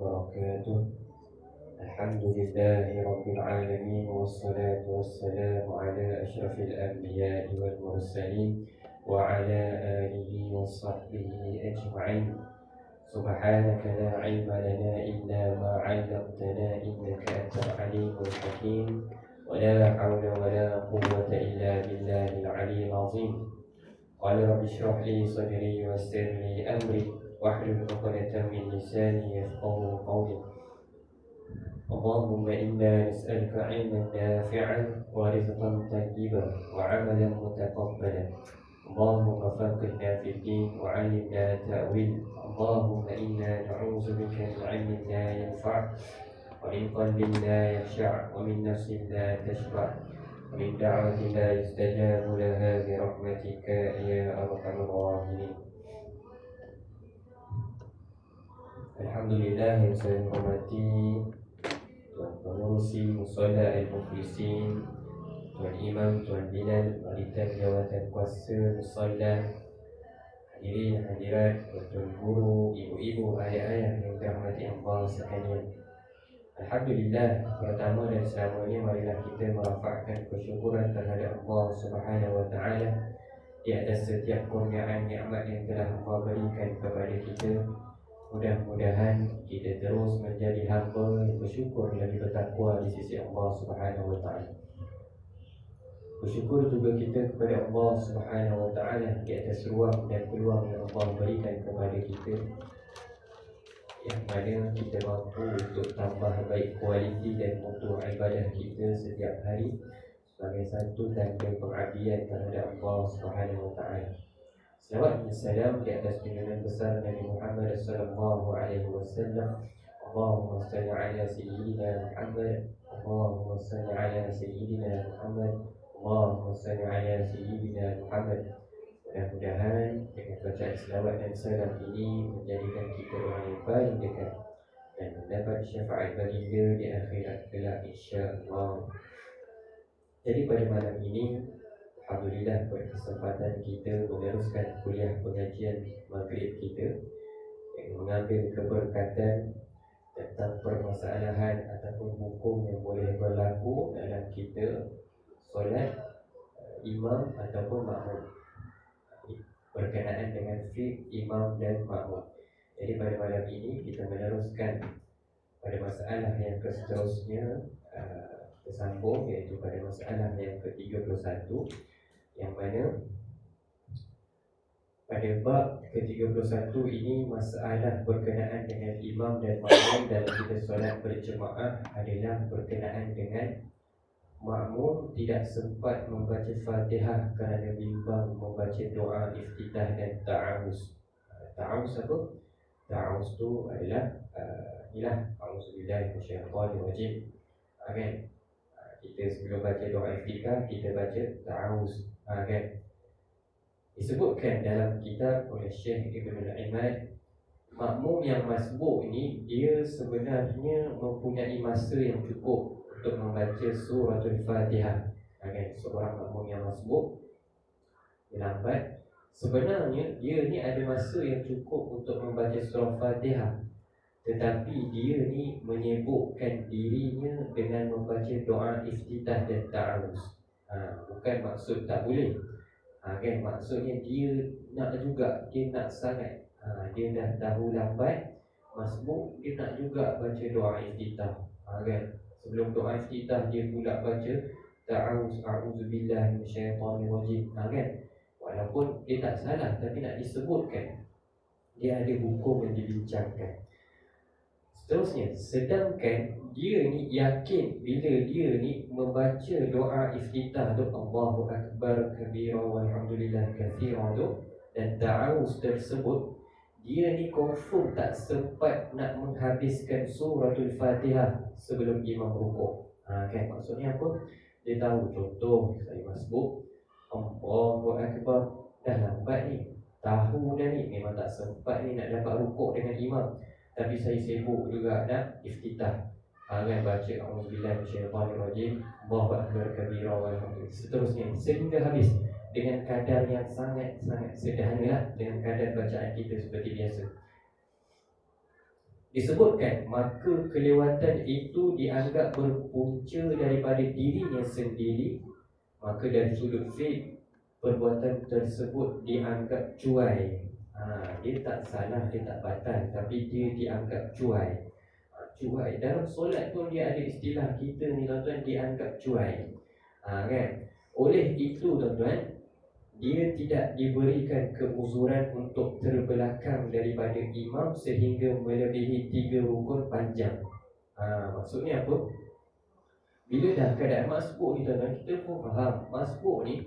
وبركاته. الحمد لله رب العالمين، والصلاة والسلام على أشرف الأنبياء والمرسلين وعلى آله وصحبه أجمعين. سبحانك لا علم لنا إلا ما علمتنا إنك أنت العليم الحكيم، ولا حول ولا قوة إلا بالله العلي العظيم. قال رب اشرح لي صدري ويسر لي أمري واحلل عقدة من لساني يفقهوا قولي. اللهم إنا نسألك علما نافعا ورزقا طيبا وعملا متقبلا. اللهم فقهنا في الدين وعلمنا تأويل. اللهم إنا نعوذ بك من علم لا ينفع ومن قلب لا يخشع ومن نفس لا تشبع ومن دعوة لا يستجاب لها برحمتك يا أرحم الراحمين. Alhamdulillah yang saya hormati Tuan Pengurusi Mushola Al-Muflisin, Tuan Imam, Tuan Bilal, Baritan Jawatan Kuasa Mushola, hadirin hadirat, Tuan Guru, ibu-ibu, ayah-ayah yang dirahmati Allah sekalian. Alhamdulillah, pertama dan selamanya marilah kita merafakkan kesyukuran terhadap Allah Subhanahu Wa Taala di atas setiap kurniaan nikmat yang telah Allah berikan kepada kita. Mudah-mudahan kita terus menjadi hamba yang bersyukur dan bertakwa di sisi Allah Subhanahu Wa Taala. Bersyukur juga kita kepada Allah Subhanahu Wa Taala di atas ruang dan peluang yang Allah berikan kepada kita, yang mana kita mampu untuk tambah baik kualiti dan mutu ibadah kita setiap hari sebagai satu tanda pengabdian terhadap Allah Subhanahu Wa Taala. Salawat dan salam di atas junjungan besar Nabi Muhammad sallallahu alaihi wasallam. Allahumma salli ala sayyidina Muhammad. Allahumma salli ala sayyidina Muhammad. Allahumma salli ala sayyidina Muhammad. Mudah-mudahan dengan bacaan salawat dan salam ini menjadikan kita orang yang paling dekat dan mendapat syafaat baginda di akhirat kelak, insya-Allah. Jadi pada malam ini, alhamdulillah, berkesempatan kita meneruskan kuliah pengajian maghrib kita yang mengambil keberkatan tentang permasalahan ataupun hukum yang boleh berlaku dalam kita solat imam ataupun makmum, berkenaan dengan fiqh imam dan makmum. Jadi pada malam ini kita meneruskan pada masalah yang seterusnya, tersambung, iaitu pada masalah yang ke-31, yang mana pada bab ke-31 ini masalah berkenaan dengan imam dan makmum dalam kita solat berjemaah adalah berkenaan dengan makmum tidak sempat membaca Fatihah kerana bimbang membaca doa iftitah dan ta'awuz. Ta'awuz apa? Ta'awuz tu adalah inilah a'udzubillahi minasyaitonirrajim. Kan? Kita sebelum baca doa iftitah kita baca ta'awuz. Kan? Disebutkan dalam kitab oleh Syekh Ibn Al-Imad, makmum yang masbuk ni dia sebenarnya mempunyai masa yang cukup untuk membaca suratul Fatihah. Kan? Seorang makmum yang masbuk lambat, sebenarnya dia ni ada masa yang cukup untuk membaca surah Fatihah, tetapi dia ni menyibukkan dirinya dengan membaca doa iftitah dan ta'awuz. Bukan maksud tak boleh. Kan, maksudnya dia nak juga, dia nak sangat, dia dah tahu lambat masbuk, dia nak juga baca doa iftitah. Kan, sebelum doa iftitah dia pula baca ta'awuz, a'udzubillahi minasyaitonirrajim. Kan, walaupun dia tak salah, tapi nak disebutkan dia ada hukum yang dibincangkan. Seterusnya, sedangkan dia ni yakin bila dia ni membaca doa iftitah tu, Allahu Akbar kabira walhamdulillah katsira tu, dan ta'awuz tersebut, dia ni confirm tak sempat nak menghabiskan suratul Fatihah sebelum imam rukuk. Kan, maksudnya apa? Dia tahu, contoh saya masbuk, Allahu Akbar, dah lambat ni, tahu dah ni, memang tak sempat ni nak dapat rukuk dengan imam, tapi saya sibuk juga nak iftitah. Kan, baca a'udzubillahi minasyaitonirrajim, Allahu Akbar kabira walhamdulillah, seterusnya sehingga habis dengan kadar yang sangat-sangat sederhana lah, dengan kadar bacaan kita seperti biasa. Disebutkan maka kelewatan itu dianggap berpunca daripada dirinya sendiri, maka dari sudut fiqh perbuatan tersebut dianggap cuai. Dia tak salah, dia tak batal, tapi dia dianggap cuai. Cuai dalam solat pun dia ada istilah kita ni tuan-tuan, dianggap cuai. Kan? Oleh itu tuan-tuan, dia tidak diberikan keuzuran untuk terbelakang daripada imam sehingga melebihi 3 rukun panjang. Maksudnya apa? Bila dah keadaan masbuk ni tuan-tuan, kita pun faham masbuk ni,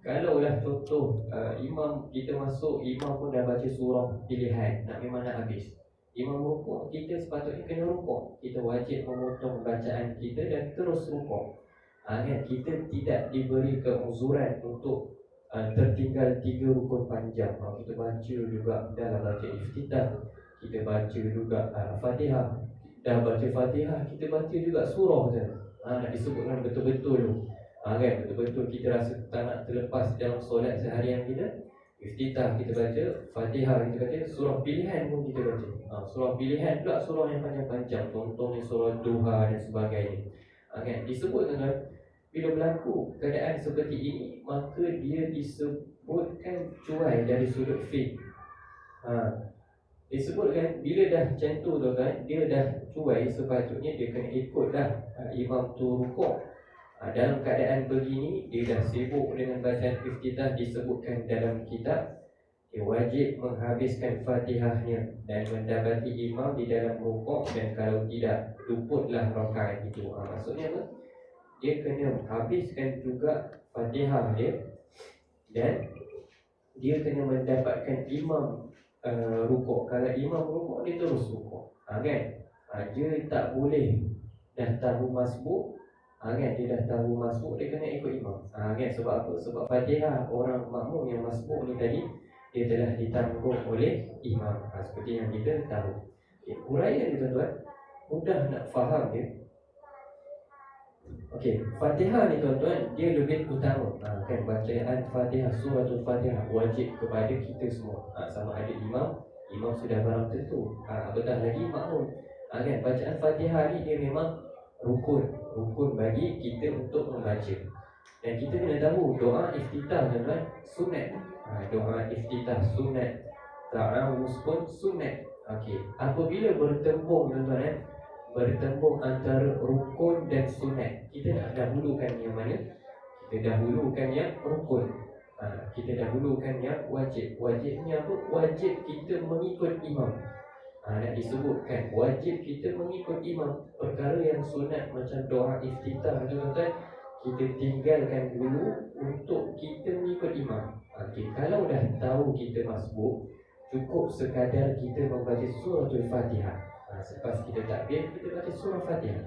kalaulah contoh imam kita masuk, imam pun dah baca surah pilihan, memang nak habis. Imam rukuk, kita sepatutnya kena rukuk. Kita wajib memotong bacaan kita dan terus rukuk. Kan? Kita tidak diberi keuzuran untuk tertinggal 3 rukun panjang. Kita baca juga dalam baca iftitah, kita baca juga Fatihah. Dah baca Fatihah, kita baca juga surah tu. Nak disebutkan betul-betul tu. Kan? Betul-betul kita rasa tak nak terlepas dalam solat seharian kita. Iftitah kita baca, Fatihah kita baca, surah pilihan pun kita baca. Surah pilihan pula surah yang panjang-panjang, contohnya surah Duha dan sebagainya. Kan? Disebut tuan-tuan, bila berlaku keadaan seperti ini, maka dia disebutkan cuai dari sudut fiqh. Disebutkan bila dah macam tu tuan-tuan, dia dah cuai, sepatutnya dia kena ikutlah imam tu rukuk. Dalam keadaan begini, dia dah sibuk dengan bacaan iftitah, disebutkan dalam kitab, dia wajib menghabiskan Fatihahnya dan mendapati imam di dalam rukuk, dan kalau tidak, luputlah rakaat itu. Maksudnya apa? Dia kena habiskan juga Fatihah dia, dan dia kena mendapatkan imam rukuk. Kalau imam rukuk, dia terus rukuk. Kan? Dia tak boleh dah tahu masbuk. Kan? Dia dah tahu masbuk, dia kena ikut imam. Kan? Sebab apa? Sebab Fatihah orang makmum yang masbuk ni tadi, dia telah ditanggung oleh imam. Seperti yang kita tahu. Huraian ni tuan-tuan, mudah nak faham dia. Fatihah ni tuan-tuan, dia lebih utama. Kan, bacaan Fatihah, suratul Fatihah wajib kepada kita semua. Sama ada imam sudah barang tentu, apatah lagi makmum. Kan, bacaan Fatihah ni dia memang rukun bagi kita untuk membaca. Dan kita kena tahu doa iftitah tuan-tuan sunat. Doa iftitah sunat, ta'awuz pun sunat. Apabila bertembung tuan-tuan, bertembung antara rukun dan sunat, kita nak dahulukan yang mana? Kita dahulukan yang rukun. Kita dahulukan yang wajib. Wajibnya apa? Wajib kita mengikut imam. Nak disebutkan wajib kita mengikut imam. Perkara yang sunat macam doa iftitah tuan-tuan, kita tinggalkan dulu untuk kita mengikut imam. Kalau dah tahu kita masbuk, cukup sekadar kita membaca suratul Fatihah. Selepas kita takbir, kita baca surah Fatihah.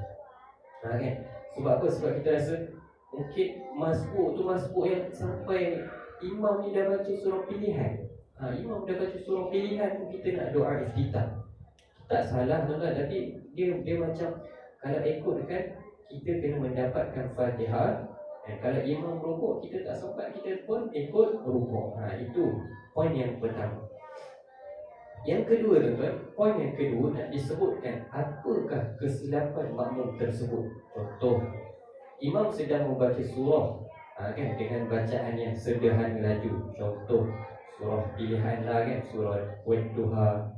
Kan? Sebab apa? Sebab kita rasa mungkin masbuk tu masbuk yang sampai imam ni dah baca surah pilihan. Imam dah baca surah pilihan pun kita nak doa iftitah. Tak salah tuan-tuan, tapi dia macam, kalau ikutkan, kita kena mendapatkan Fatihah. Dan kalau imam rukuk, kita tak sempat, kita pun ikut rukuk. Itu poin yang pertama. Yang kedua tuan-tuan, poin yang kedua nak disebutkan apakah kesilapan makmum tersebut. Contoh, imam sedang membaca surah kan, dengan bacaan yang sederhana laju. Contoh, surah pilihan lah kan, surah Duha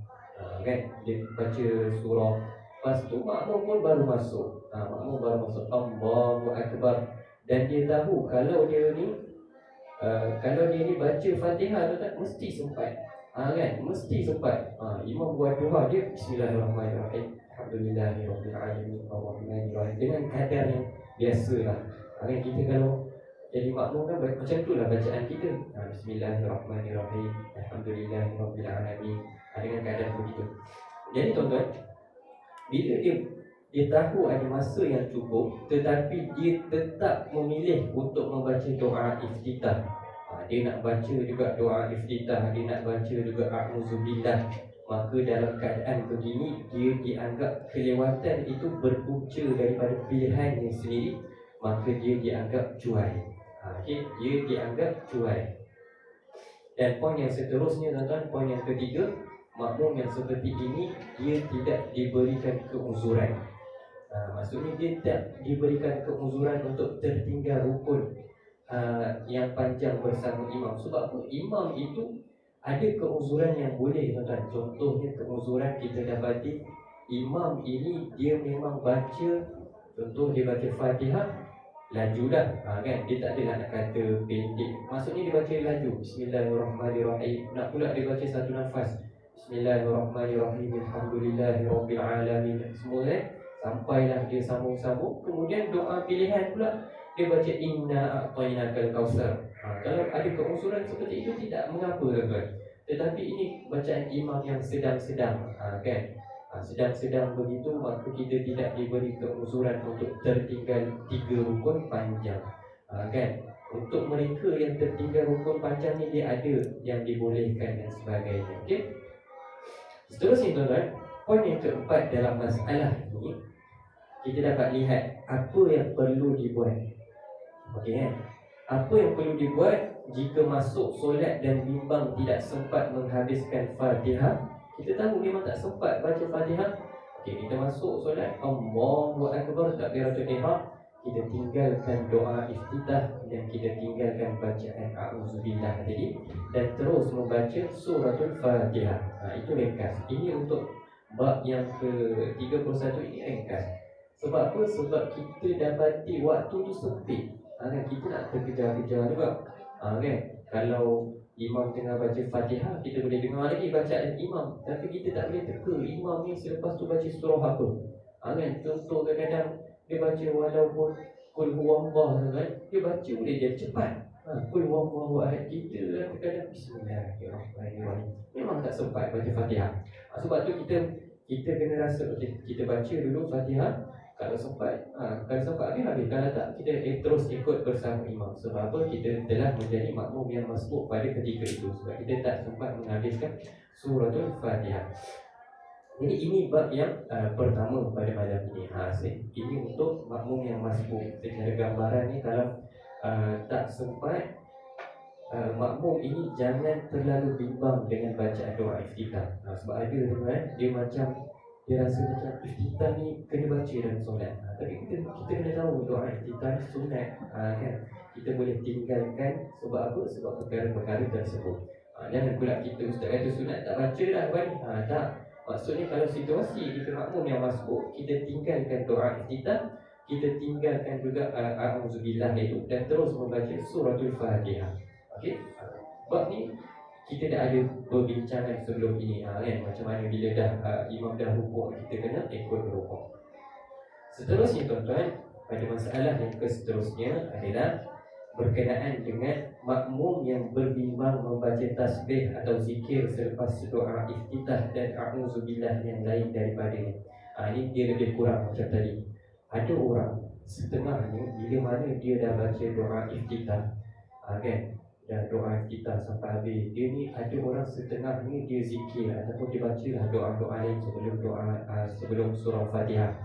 kan, dia baca surah. Lepas tu makmum pun baru masuk. Makmum baru masuk, Allahu Akbar. Dan dia tahu kalau dia ni baca Fatihah tu tak mesti sempat. Kan, mesti sempat. Imam buat doa dia, Bismillahirrahmanirrahim, Alhamdulillahirabbil alamin, Arrahmanirrahim, dengan kadar yang biasalah. Kan, kita kalau jadi makmum kan macam tu lah bacaan kita. Bismillahirrahmanirrahim, Alhamdulillahirabbil alamin, dengan kadar begitu. Jadi tuan-tuan, bila dia tahu ada masa yang cukup, tetapi dia tetap memilih untuk membaca doa iftitah. Dia nak baca juga doa iftitah, dia nak baca juga a'udzubillah, maka dalam keadaan begini, dia dianggap kelewatan itu berpunca daripada pilihannya sendiri, maka dia dianggap cuai. Dia dianggap cuai. Dan poin yang seterusnya tuan-tuan, poin yang ketiga, makmum yang seperti ini dia tidak diberikan keuzuran. Maksudnya dia tidak diberikan keuzuran untuk tertinggal rukun yang panjang bersama imam. Sebab apa? Imam itu ada keuzuran yang boleh, tuan-tuan. Contohnya keuzuran kita dapati imam ini dia memang baca, contoh dia baca Fatihah laju dah, kan? Dia tak adalah nak kata pendek. Maksudnya dia baca laju, Bismillahirrahmanirrahim. Nak pula dia baca satu nafas, Bismillahirrahmanirrahim, Alhamdulillahirabbil alamin. Semua sampailah dia sambung-sambung. Kemudian doa pilihan pula dia baca inna a'tainakal kautsar. Kalau ada keuzuran seperti itu tidak mengapa, tuan-tuan. Tetapi ini bacaan imam yang sedang-sedang, kan? Sedang-sedang begitu, maka kita tidak diberi keuzuran untuk tertinggal 3 rukun panjang, kan? Untuk mereka yang tertinggal rukun panjang ni, dia ada yang dibolehkan dan sebagainya. Okey. Seterusnya, tuan-tuan, poin yang keempat dalam masalah ini, kita dapat lihat apa yang perlu dibuat. Okey, kan? Apa yang perlu dibuat jika masuk solat dan bimbang tidak sempat menghabiskan Fatihah? Kita tahu memang tak sempat baca Fatihah. Okey, kita masuk solat, Allahu Akbar, takbiratul ihram, kita tinggalkan doa iftitah dan kita tinggalkan bacaan a'udzubillah tadi dan terus membaca suratul Fatihah. Itu ringkas. Ini untuk bab yang ke-31 ini ringkas. Sebab apa? Sebab kita dapati waktu tu sempit. Kan? Kita nak terkejar-kejar juga. Kan? Kalau imam tengah baca Fatihah, kita boleh dengar lagi bacaan imam, tapi kita tak boleh teka imam ni selepas tu baca surah apa. Kan? Contoh kadang-kadang dia baca walaupun Qul huwallah, kan? Dia baca boleh jadi cepat. Qul huwallahu ahad, kita kadang-kadang Bismillahirrahmanirrahim, memang tak sempat baca Fatihah. Sebab tu kita kena rasa kita baca dulu Fatihah. Kalau sempat, habis. Kalau tak, kita terus ikut bersama imam. Sebab apa? Kita telah menjadi makmum yang masbuk pada ketika itu. Sebab kita tak sempat menghabiskan suratul Fatihah. Jadi ini bab yang pertama pada malam ini. Ini untuk makmum yang masbuk. Secara gambaran ni, kalau tak sempat, makmum ini jangan terlalu bimbang dengan bacaan doa iftitah. Sebab ada teman, dia rasa macam iftitah ni kena baca dalam solat. Tapi kita kena tahu doa iftitah sunat, kan? Kita boleh tinggalkan. Sebab apa? Sebab perkara-perkara tersebut. Jangan pula kita ustaz kata sunat tak baca dah balik. Tak. Maksudnya kalau situasi kita makmum yang masbuk, kita tinggalkan doa iftitah, kita tinggalkan juga a'udzubillah itu dan terus membaca suratul Fatihah. Okey? Bab ni kita dah ada perbincangan sebelum ini, kan? Macam mana bila dah imam dah rukuk, kita kena ikut rukuk. Seterusnya, tuan-tuan, pada masalah yang seterusnya adalah berkenaan dengan makmum yang berbimbang membaca tasbih atau zikir selepas doa iftitah dan a'udzubillah yang lain daripadanya. Ini dia lebih kurang macam tadi. Ada orang setengah ni, bila mana dia dah baca doa iftitah, kan? Dan doa kita sampai habis, dia ni ada orang setengah ni dia zikir ataupun dia bacalah doa-doa lain sebelum surah Fatihah.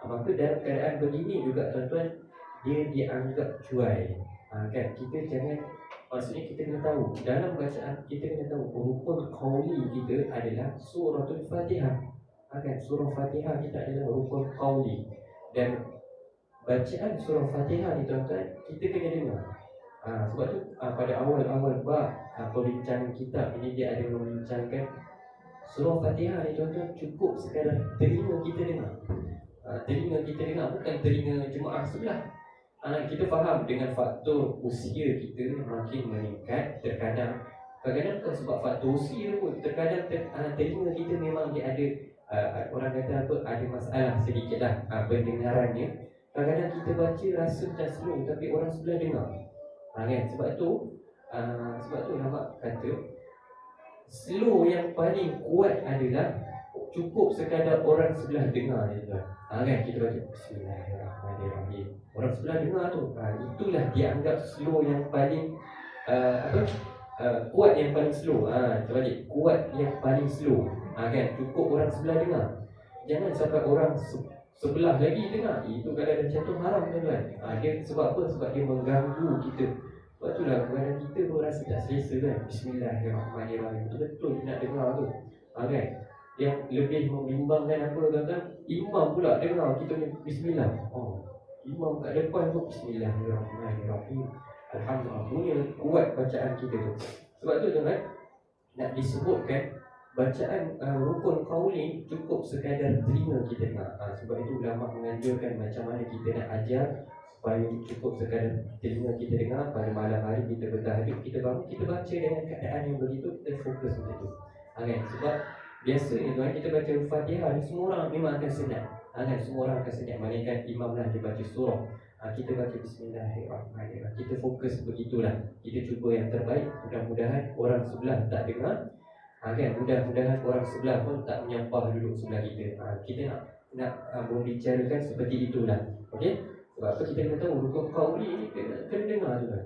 Maka dalam keadaan begini juga, tuan-tuan, dia dianggap cuai. Kan? Kita jangan, maksudnya kita kena tahu dalam bacaan, kita kena tahu rukun qauli kita adalah suratul Fatihah. Kan? Surah Fatihah kita adalah rukun qauli. Dan bacaan surah Fatihah ni, tuan-tuan, kita kena dengar. Sebab tu pada awal-awal bab perbincangan kitab ini, dia ada membincangkan surah Fatihah ni, tuan-tuan, cukup sekadar telinga kita dengar. Telinga kita dengar, bukan telinga jemaah sebelah. Kita faham dengan faktor usia kita makin meningkat, kadang-kadang bukan sebab faktor usia pun, terkadang telinga kita memang dia ada orang kata apa, ada masalah sedikitlah pendengarannya. Kadang-kadang kita baca rasa macam slow, tapi orang sebelah dengar. Kan? Sebab tu lama kata slow yang paling kuat adalah cukup sekadar orang sebelah dengar je, tuan. Kan? Kita baca Bismillahirrahmanirrahim, orang sebelah dengar tu, itulah dianggap slow yang paling kuat, yang paling slow. Terbalik, kuat yang paling slow. Kan? Cukup orang sebelah dengar. Jangan sampai orang sebelah lagi dengar. Itu kalau ada macam tu haram, tuan-tuan. Dia sebab apa? Sebab dia mengganggu kita. Sebab itulah kadang kita pun rasa tak selesa, kan? Bismillahirrahmanirrahim, betul-betul nak dengar tu. Kan? Yang lebih membimbangkan apa tuan-tuan, imam pula dengar kita punya bismillah. Imam kat depan tu bismillahirrahmanirrahim. Alhamdulillah, punya kuat bacaan kita tu. Sebab tu tuan-tuan, nak disebutkan bacaan rukun qauli cukup sekadar telinga kita dengar. Sebab itu ulama menganjurkan macam mana kita nak ajar supaya cukup sekadar telinga kita dengar. Pada malam hari kita bertahajud, kita bangun, kita baca dengan keadaan yang begitu, kita fokus macam tu. Kan? Sebab biasanya tuan, kita baca Fatihah ni semua orang memang akan senang. Kan? Semua orang akan senang. Malaikat imam lah dia baca surah. Kita baca bismillahirrahmanirrahim. Kita fokus begitulah. Kita cuba yang terbaik. Mudah-mudahan orang sebelah tak dengar. Kan? Mudah-mudahan orang sebelah pun tak menyampah duduk sebelah kita. Kita nak membicarakan seperti itulah. Okey? Sebab apa kita kena tahu rukun qauli ni kena dengar tu kan.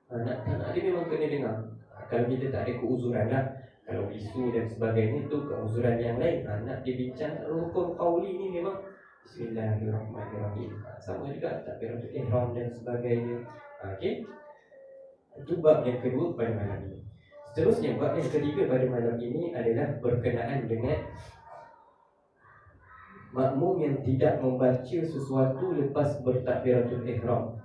Tak nak dia memang kena dengar. Kalau kita tak ada keuzuran lah. Kalau isu dan sebagainya itu keuzuran yang lain. Nak dibincang rukun qauli ni memang bismillahirrahmanirrahim. Sama juga takbiratul ihram dan sebagainya. Okey? Itu bab yang kedua pada malam ini. Seterusnya, bab yang ketiga pada malam ini adalah berkenaan dengan makmum yang tidak membaca sesuatu lepas bertakbiratul ihram.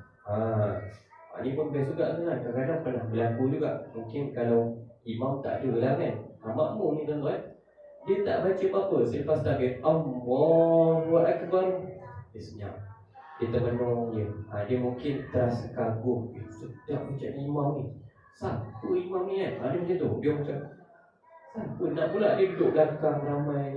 Ini pun best juga kan. Kadang-kadang pernah berlaku juga. Mungkin kalau imam tak ada lah kan, makmum ni tuan-tuan, dia tak baca apa-apa selepas takbir Allahu Akbar, dia senyap, dia termenung je. Dia mungkin terasa kagum, sedap macam imam ni, siapa imam ni kan. Dia macam tu, dia macam siapa nak pula dia duduk belakang ramai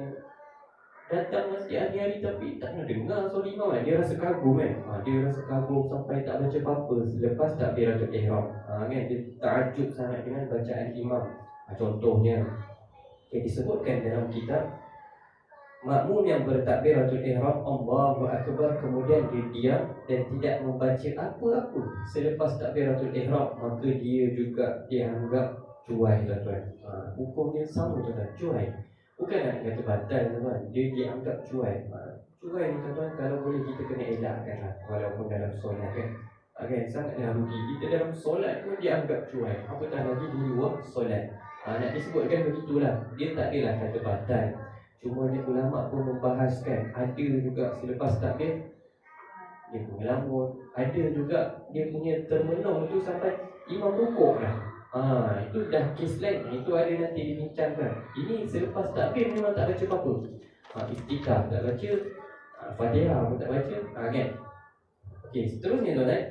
datang masjid hari-hari tapi tak nak dengar suara imam kan. Dia rasa kagum kan. Dia rasa kagum sampai tak baca apa-apa selepas takbiratul ihram. Kan, dia takjub sangat dengan bacaan imam. Contohnya disebutkan dalam kitab, makmum yang bertakbiratul ihram Allahu Akbar kemudian dia diam dan tidak membaca apa-apa selepas takbiratul ihram, maka dia juga dianggap cuai tuan-tuan. Hukum dia sama tuan-tuan, cuai. Bukan nak kata batal tuan-tuan, dia dianggap cuai. Cuai ni tuan-tuan kalau boleh kita kena elakkan lah, walaupun dalam solat kan. Sangatlah rugi kita dalam solat pun dianggap cuai, apatah lagi di luar solat. Nak disebutkan begitulah. Dia tak adalah kata batal, cuma dia ulama pun membahaskan, ada juga selepas takbir dia pun ngelamun, ada juga dia punya termenung tu sampai imam rukuk dah. Itu dah kes lain. Itu ada nanti dibincangkan. Ini selepas takbir memang tak baca apa-apa. Iftitah tak baca, Fatihah pun tak baca. Kan? Okey, seterusnya tuan-tuan,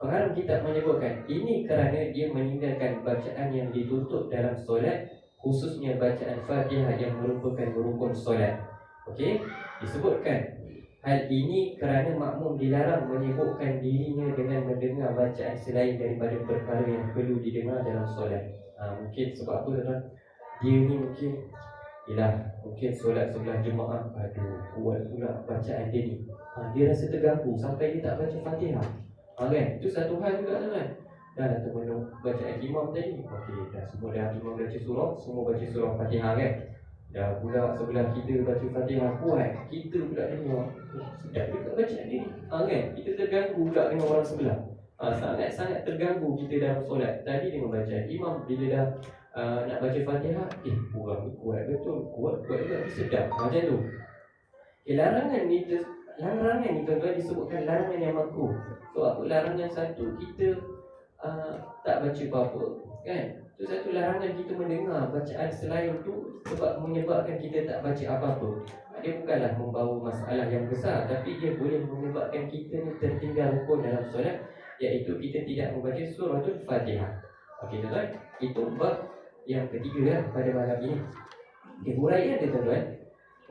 pengarang kitab menyebutkan ini kerana dia meninggalkan bacaan yang dituntut dalam solat, khususnya bacaan Fatihah yang merupakan rukun solat. Okey, disebutkan hal ini kerana makmum dilarang menyibukkan dirinya dengan mendengar bacaan selain daripada perkara yang perlu didengar dalam solat. Mungkin sebab apa tuan-tuan? Dia ni mungkin solat sebelah jemaah, kuat pula bacaan dia ni. Dia rasa terganggu sampai dia tak baca Fatihah. Kan? Itu satu hal juga tuan-tuan. Dah termenung bacaan imam tadi. Okey, dah semua dah imam baca surah, semua baca surah Fatihah kan. Dah pula sebelah kita baca Fatihah kuat, kita pula dengar sedap juga bacaan dia ni. Kan? Kita terganggu pula dengan orang sebelah. Sangat-sangat terganggu kita dalam solat. Tadi dengan bacaan imam, bila dah nak baca Fatihah, orang ni kuat betul, kuat juga, sedap macam tu. Larangan ni tuan-tuan disebutkan larangan yang makruh. So apa larangan satu, kita tak baca apa-apa kan. Itu satu larangan kita mendengar bacaan selain tu, sebab menyebabkan kita tak baca apa-apa. Dia bukanlah membawa masalah yang besar, tapi dia boleh menyebabkan kita ni tertinggal rukun dalam solat, iaitu kita tidak membaca suratul Fatihah. Okey tuan-tuan, itu bab yang ketiga pada malam ini. Huraian dia tuan-tuan,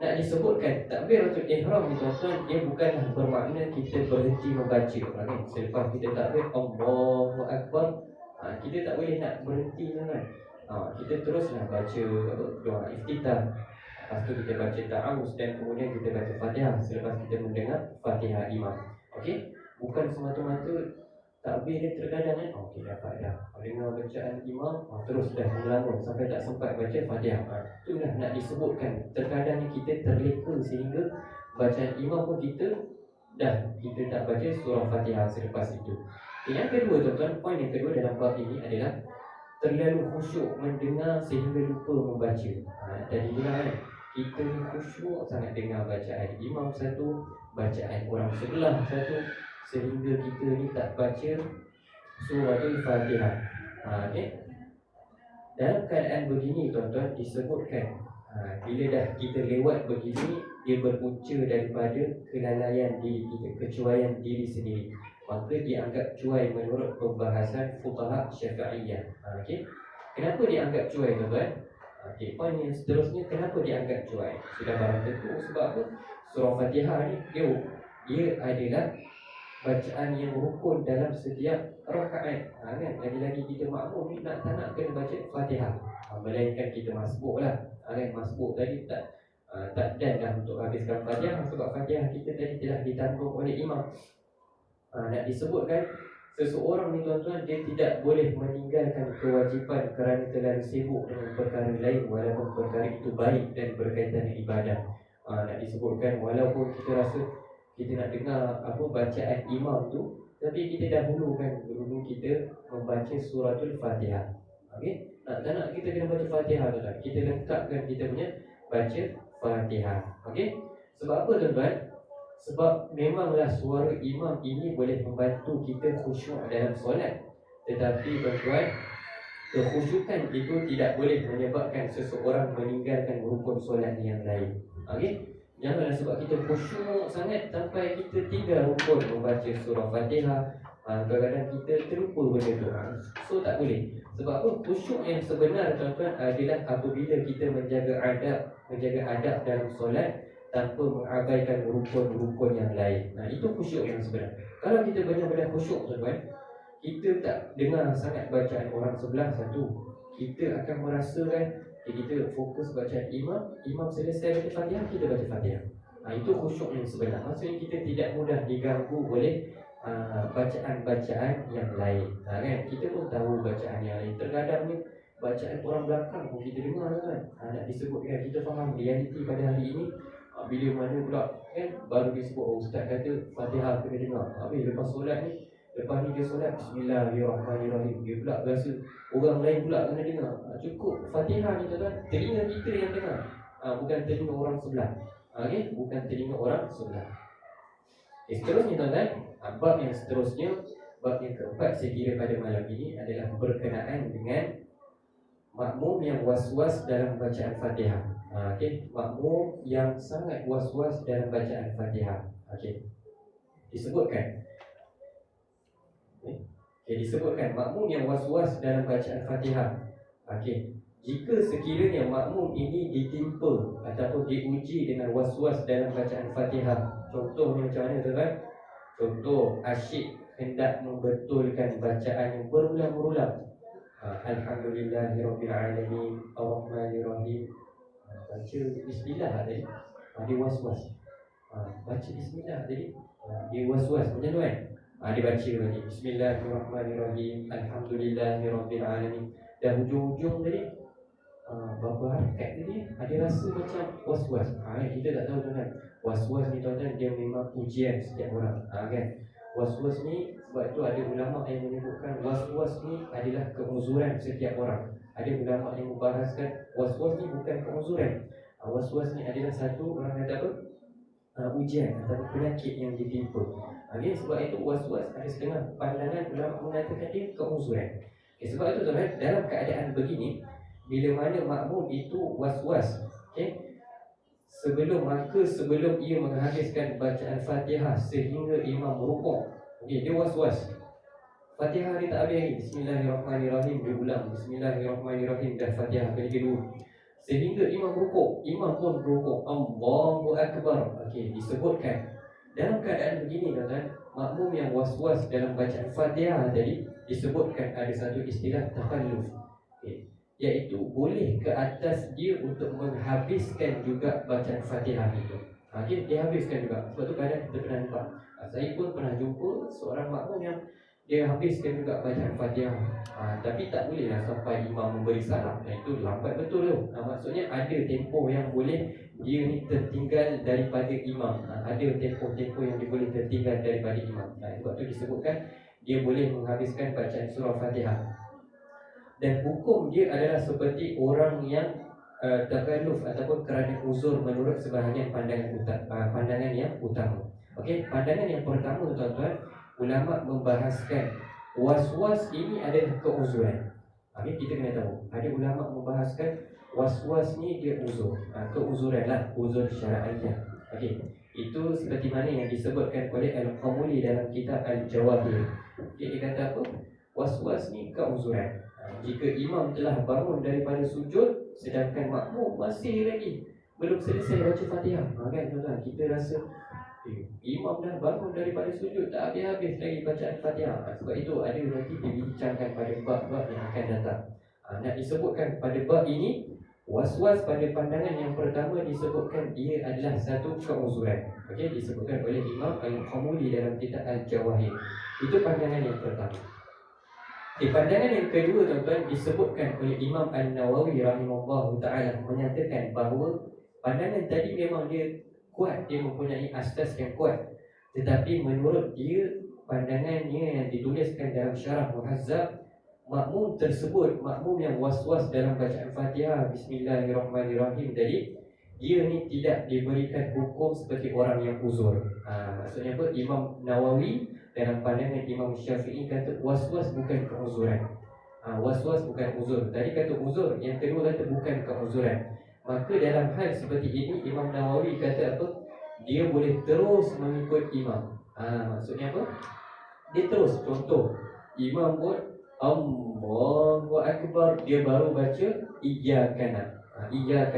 nak disebutkan takbiratul ihram ni tuan-tuan, dia bukanlah bermakna kita berhenti membaca. Selepas kita takbir Allahu Akbar, kita tak boleh nak berhenti tuan-tuan. Kita teruslah baca doa iftitah. Lepas tu kita baca ta'awuz dan kemudian kita baca Fatihah selepas kita mendengar Fatihah imam. Okey, bukan semata-mata takbir dia terkadang kan. Okey, dapat dah dengar bacaan imam, terus dah melamun sampai tak sempat baca Fatihah. Itulah nak disebutkan, terkadang kita terleka sehingga bacaan imam pun kita tak baca surah Fatihah selepas itu. Yang kedua tuan-tuan, poin yang kedua dalam bab ini adalah terlalu khusyuk mendengar sehingga lupa membaca. Tadi bilang kan, kita ni khusyuk sangat dengar bacaan imam satu, bacaan orang sebelah satu, sehingga kita ni tak baca suratul Fatihah. Okay? Dalam keadaan begini tuan-tuan disebutkan, bila dah kita lewat begini, dia berpunca daripada kelalaian diri kita, kecuaian diri sendiri, maka dianggap cuai menurut pembahasan fuqaha Syafi'iyah. Okay? Kenapa dianggap cuai tuan-tuan? Okay, poin yang seterusnya, kenapa dianggap cuai? Sudah barang tentu sebab apa? Surah Fatihah ni dia adalah bacaan yang rukun dalam setiap rakaat. Kan? Lagi-lagi kita makmum ni tak nak kena baca Fatihah. Melainkan kita masbuk lah. Kan? Masbuk tadi tak dan dah untuk habiskan Fatihah, sebab Fatihah kita tadi telah ditanggung oleh imam. Nak disebutkan seseorang ni tuan-tuan, dia tidak boleh meninggalkan kewajipan kerana terlalu sibuk dengan perkara lain, walaupun perkara itu baik dan berkaitan dengan ibadah. Nak disebutkan walaupun kita rasa kita nak dengar bacaan imam tu, tapi kita dahulukan dulu kita membaca suratul Fatihah. Okey, tak nak kita kena baca Fatihah tu tak. Kita lengkapkan kita punya baca Fatihah. Okey, sebab apa tuan-tuan? Sebab memanglah suara imam ini boleh membantu kita khusyuk dalam solat. Tetapi tuan-tuan, kekhusyukan itu tidak boleh menyebabkan seseorang meninggalkan rukun solat yang lain. Okey? Janganlah sebab kita khusyuk sangat sampai kita tinggal rukun membaca surah Fatihah. Kadang-kadang kita terlupa benda tu. So tak boleh. Sebab apa? Khusyuk yang sebenar tuan-tuan adalah apabila kita menjaga adab dalam solat tanpa mengabaikan rukun-rukun yang lain. Itu khusyuk yang sebenar. Kalau kita benar-benar khusyuk tuan-tuan, kita tak dengar sangat bacaan orang sebelah satu, kita akan merasakan kita fokus bacaan imam selesai baca Fatihah, kita baca Fatihah. Itu khusyuk yang sebenar. Maksudnya kita tidak mudah diganggu oleh bacaan-bacaan yang lain. Kan? Kita pun tahu bacaan yang lain. Terkadang ni bacaan orang belakang pun kita dengar kan. Nak disebutkan, kita faham realiti pada hari ini. Bila mana pula kan, baru disebut ustaz kata Fatihah kena dengar. Habis lepas solat ni, lepas ni dia solat Bismillahirrahmanirrahim, dia pula rasa orang lain pula kena dengar. Cukup Fatihah ni tuan-tuan, telinga kita yang dengar, bukan telinga orang sebelah. Okay? Bukan telinga orang sebelah. Seterusnya tuan-tuan, bab yang seterusnya, bab yang keempat saya kira pada malam ini adalah berkenaan dengan makmum yang was-was dalam bacaan Fatihah. Okay? Makmum yang sangat was-was dalam bacaan Fatihah. Okay? Disebutkan makmum yang was-was dalam bacaan Fatihah. Okey, jika sekiranya makmum ini ditimpa ataupun diuji dengan was-was dalam bacaan Fatihah, contohnya macam mana tuan-tuan? Contoh, asyik hendak membetulkan bacaan yang berulang-ulang. Alhamdulillahirabbil alamin, arrahmanirrahim. Baca bismillah tadi, dia was-was. Baca bismillah tadi, dia was-was macam tu kan? Dia baca lagi Bismillahirrahmanirrahim, Alhamdulillahirabbil alamin. Dan hujung-hujung tadi berapa harakat tadi, dia rasa macam was-was. Kita tak tahu tuan-tuan. Was-was ni tuan-tuan, dia memang ujian setiap orang. Kan? Was-was ni, sebab itu ada ulama yang menyebutkan was-was ni adalah keuzuran setiap orang. Ada ulama yang membahaskan was-was ni bukan keuzuran. Was-was ni adalah satu, orang kata apa? Ujian atau penyakit yang ditimpa. Okay, sebab itu was-was ada setengah pandangan ulama mengatakan dia keuzuran. Sebab itu tuan-tuan, dalam keadaan begini, bila mana makmum itu was-was, sebelum ia menghabiskan bacaan Fatihah sehingga imam rukuk, dia was-was. Fatihah dia tak habis lagi, Bismillahirrahmanirrahim, dia ulang Bismillahirrahmanirrahim, dah Fatihah kali kedua, sehingga imam rukuk, imam pun rukuk, Allahu Akbar. Disebutkan dalam keadaan begini tuan-tuan, makmum yang was-was dalam bacaan Fatihah tadi, disebutkan ada satu istilah takhalluf, iaitu boleh ke atas dia untuk menghabiskan juga bacaan Fatihah itu. Dia habiskan juga. Sebab tu kadang kita pernah nampak, saya pun pernah jumpa seorang makmum yang dia habiskan juga bacaan Fatihah, tapi tak bolehlah sampai imam memberi salam. Itu lambat betul tu. Maksudnya ada tempoh yang boleh dia ni tertinggal daripada imam. Ada tempoh-tempoh yang dia boleh tertinggal daripada imam. Sebab tu disebutkan dia boleh menghabiskan bacaan surah Fatihah. Dan hukum dia adalah seperti orang yang takaluf ataupun kerana uzur menurut sebahagian pandangan yang utama. Okey, pandangan yang pertama tuan-tuan, ulama membahaskan was-was ini adalah keuzuran. Okey, kita kena tahu, ada ulama membahaskan was-was ni dia uzur. Keuzuran lah, uzur syar'iyah. Okey, itu seperti mana yang disebutkan oleh Al-Qamuli dalam kitab Al-Jawahir. Okey, dia kata apa? Was-was ni keuzuran. Jika imam telah bangun daripada sujud sedangkan makmum masih lagi belum selesai baca Fatihah, kan tuan-tuan, kita rasa imam dah bangun daripada sujud tak habis-habis lagi bacaan Fatihah. Sebab itu ada nanti dibincangkan pada bab-bab yang akan datang. Nak disebutkan pada bab ini, was-was pada pandangan yang pertama disebutkan dia adalah satu keuzuran. Okey, disebutkan oleh Imam Al-Qamuli dalam kitab Al-Jawahir. Itu pandangan yang pertama. Pandangan yang kedua tuan-tuan disebutkan oleh Imam An-Nawawi rahimahullah ta'ala, menyatakan bahawa pandangan tadi memang dia kuat, dia mempunyai asas yang kuat, tetapi menurut dia pandangannya yang dituliskan dalam syarah Muhazzab, makmum tersebut, makmum yang was-was dalam bacaan Fatihah Bismillahirrahmanirrahim tadi, dia ni tidak diberikan hukum seperti orang yang uzur. Maksudnya apa? Imam Nawawi dalam pandangan Imam Syafi'i kata was-was bukan keuzuran. Was-was bukan uzur. Tadi kata uzur, yang kedua kata bukan keuzuran. Maka dalam hal seperti ini, Imam Nawawi kata apa? Dia boleh terus mengikut imam. Maksudnya apa? Dia terus, contoh, imam buat Allahu Akbar, dia baru baca iyyaka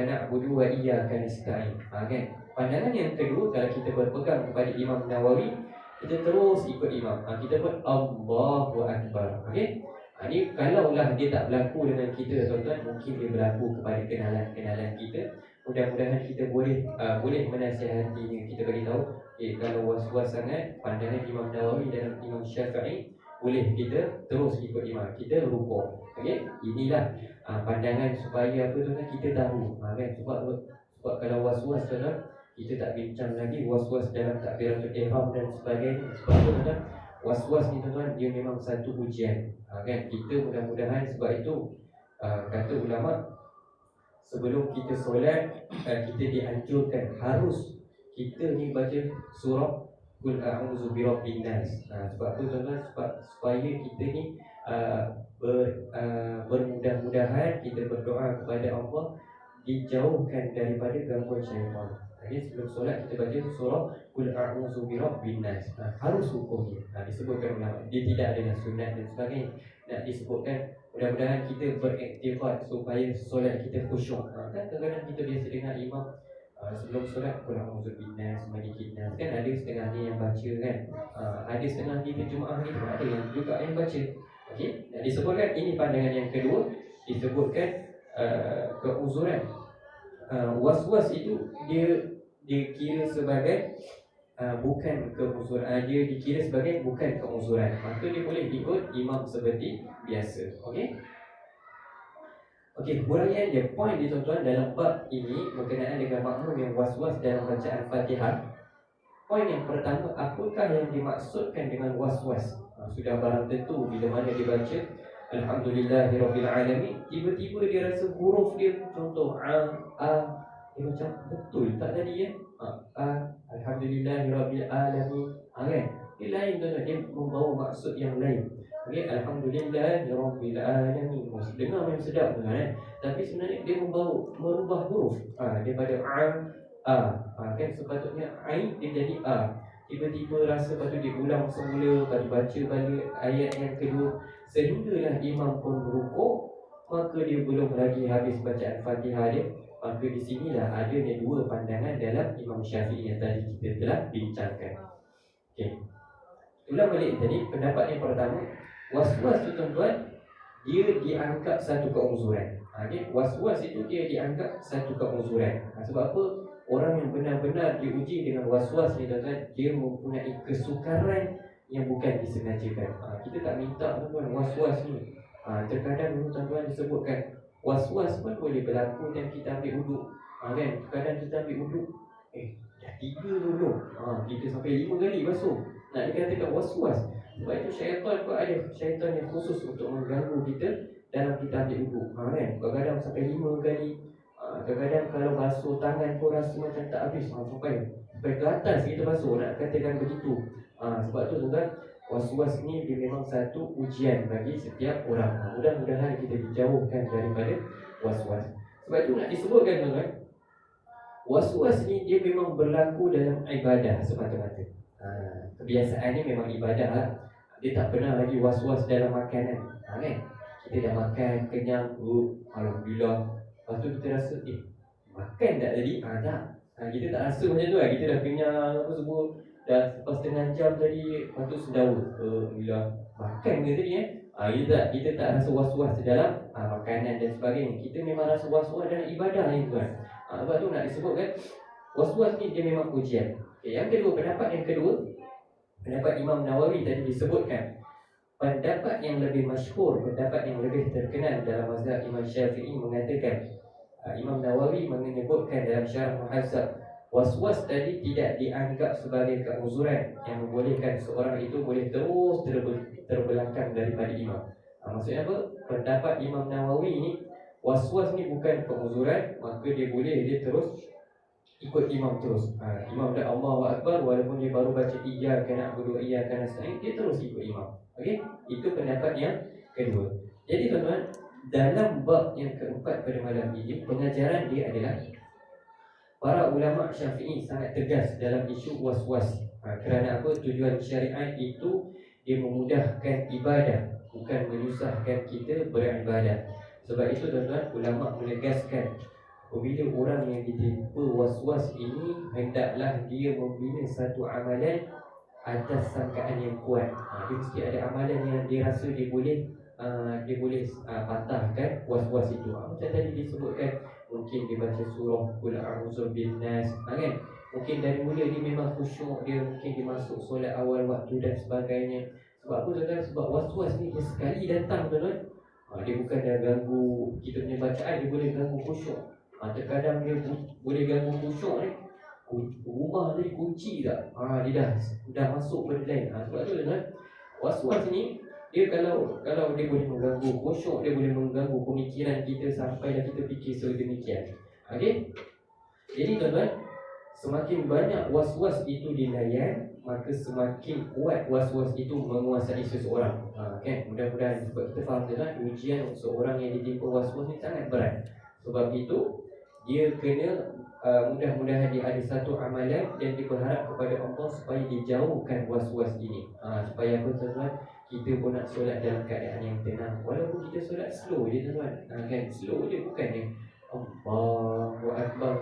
na'budu wa iyyaka nasta'in. Kan? Pandangan yang kedua, kalau kita berpegang kepada Imam Nawawi, kita terus ikut imam. Kita buat Allahu Akbar. Okey? Ini kalaulah dia tak berlaku dengan kita tuan-tuan, mungkin dia berlaku kepada kenalan-kenalan kita. Mudah-mudahan kita boleh menasihatinya. Kita bagi tahu, kalau was-was sangat, pandangan Imam Nawawi dan Imam Syafi'i, boleh kita terus ikut imam, kita rukuk. Okey, inilah pandangan supaya apa tuan-tuan, kita tahu. Kan? Sebab kalau was-was tuan-tuan, kita tak bincang lagi was-was dalam takbiratul ihram dan sebagainya. Sebab apa tuan-tuan, was-was ni tuan-tuan, dia memang satu ujian. Kan? Kita mudah-mudahan, sebab itu kata ulama, sebelum kita solat, kita dianjurkan harus kita ni baca surah Qul a'udzu birabbin nas. Sebab apa tuan-tuan? Sebab supaya kita ni bermudah-mudahan, kita berdoa kepada Allah dijauhkan daripada gangguan syaitan. Jadi sebelum solat kita baca surah Qul a'udzu birabbin nas. Harus hukumnya. Disebutkan ulama, dia tidak adalah sunat dan sebagainya. Nak disebutkan mudah-mudahan kita beriktikad supaya solat kita khusyuk. Kan kadang-kadang kita biasa dengar imam sebelum solat Qul a'udzu binnas, malikin nas. Kan ada setengah ni yang baca kan. Ada setengah ni berjemaah ni ada yang juga yang baca. Okey, nak disebutkan ini pandangan yang kedua, disebutkan keuzuran. Was-was itu dia kira sebagai bukan keuzuran, dia dikira sebagai bukan keuzuran. Maka dia boleh ikut imam seperti biasa. Okey. Okey, huraian dia, point dia tuan-tuan dalam bab ini berkenaan dengan makmum yang was-was dalam bacaan Fatihah. Poin yang pertama, apakah yang dimaksudkan dengan was-was? Sudah barang tentu bila mana dia baca Alhamdulillahirabbil alamin, tiba-tiba dia rasa huruf dia, contoh dia macam betul tak tadi ya? Alhamdulillahirabbil alamin. Kan? Dia lain tuan-tuan, dia membawa maksud yang lain. Okey, Alhamdulillahirabbil alamin. Dengar memang sedap tuan-tuan, tapi sebenarnya dia merubah huruf. Daripada kan sepatutnya ain dia jadi tiba-tiba rasa patut diulang semula, pada baca balik ayat yang kedua, sehinggalah imam pun rukuk, maka dia belum lagi habis bacaan Fatihah dia. Maka di sinilah adanya dua pandangan dalam Imam Syafi'i yang tadi kita telah bincangkan. Okey, ulang balik tadi, pendapat yang pertama, was-was itu tuan-tuan, dia dianggap satu keuzuran. Okay? Was-was itu dia dianggap satu keuzuran. Sebab apa? Orang yang benar-benar diuji dengan was-was ni tuan-tuan, dia mempunyai kesukaran yang bukan disengajakan. Kita tak minta tuan-tuan was-was ni. Terkadang tuan-tuan disebutkan was-was pun boleh berlaku dan kita ambil wuduk. Kan? Kadang kita ambil wuduk, dah 3 dulu. Kita sampai 5 kali basuh. Nak dikatakan was-was. Sebab itu syaitan pun ada syaitan yang khusus untuk mengganggu kita dalam kita ambil wuduk, kan? Kadang-kadang sampai 5 kali. Kadang-kadang kalau basuh tangan pun rasa macam tak habis, sampai ke atas kita basuh, nak katakan begitu. Sebab tu tuan-tuan, was-was ni dia memang satu ujian bagi setiap orang. Mudah-mudahan kita dijauhkan daripada was-was. Sebab tu nak disebutkan tuan-tuan, was-was ni dia memang berlaku dalam ibadah semata-mata. Kebiasaan ni memang ibadah lah. Dia tak pernah lagi was-was dalam makanan, kan? Kita dah makan, kenyang, alhamdulillah. Lepas tu kita rasa, makan tak tadi? Tak. Kita tak rasa macam tu lah. Kita dah kenyang apa semua, dah lepas setengah jam tadi. Lepas tu sendawa, alhamdulillah. Makan ke tadi kita tak rasa was-was dalam makanan dan sebagainya. Kita memang rasa was-was dalam ibadah ni tuan. Sebab tu nak disebutkan was-was ni dia memang ujian. Yang kedua, pendapat Imam Nawawi tadi disebutkan. Pendapat yang lebih masyhur, pendapat yang lebih terkenal dalam mazhab Imam Syafi'i mengatakan, Imam Nawawi menyebutkan dalam Syarah Muhadzab, was-was tadi tidak dianggap sebagai keuzuran yang membolehkan seorang itu boleh terus terbelakang daripada imam. Maksudnya apa? Pendapat Imam Nawawi ni, was-was ni bukan keuzuran, maka dia terus ikut imam terus. Imam dah Allahu Akbar, walaupun dia baru baca iyyaka na'budu wa iyyaka nasta'in, dia terus ikut imam. Okey, itu pendapat yang kedua. Jadi tuan-tuan, dalam bab yang keempat pada malam ini, pengajaran dia adalah para ulama Syafi'i sangat tegas dalam isu was-was. Kerana apa? Tujuan syariat itu dia memudahkan ibadah, bukan menyusahkan kita beribadah. Sebab itu tuan-tuan, ulama menegaskan, apabila orang yang ditimpa was-was ini, hendaklah dia membina satu amalan atas sangkaan yang kuat. Dia mesti ada amalan yang dia rasa dia boleh patahkan was-was itu. Macam tadi disebutkan, mungkin dia baca surah Qul a'udzu binnas, kan? Mungkin dari mula dia memang khusyuk, mungkin dia masuk solat awal waktu dan sebagainya. Sebab apa tuan-tuan? Sebab was-was ni dia sekali datang tuan-tuan, dia bukan dah ganggu kita punya bacaan, dia boleh ganggu khusyuk. Terkadang dia boleh ganggu khusyuk ni. Rumah tadi kunci tak? Dia dah masuk benda lain. Sebab tu tuan-tuan, was-was ni dia kalau dia boleh mengganggu khusyuk, dia boleh mengganggu pemikiran kita sampailah kita fikir sedemikian. Okey? Jadi tuan-tuan, semakin banyak was-was itu dilayan, maka semakin kuat was-was itu menguasai seseorang. Kan? Mudah-mudahan sebab kita faham tuan-tuan, ujian seorang yang ditimpa was-was ni sangat berat. Sebab itu dia kena mudah-mudahan dia ada satu amalan dan dia berharap kepada Allah supaya dijauhkan was-was ini. Supaya apa tuan-tuan? Kita pun nak solat dalam keadaan yang tenang. Walaupun kita solat slow je tuan-tuan, kan? Slow je, bukannya Allahu Akbar,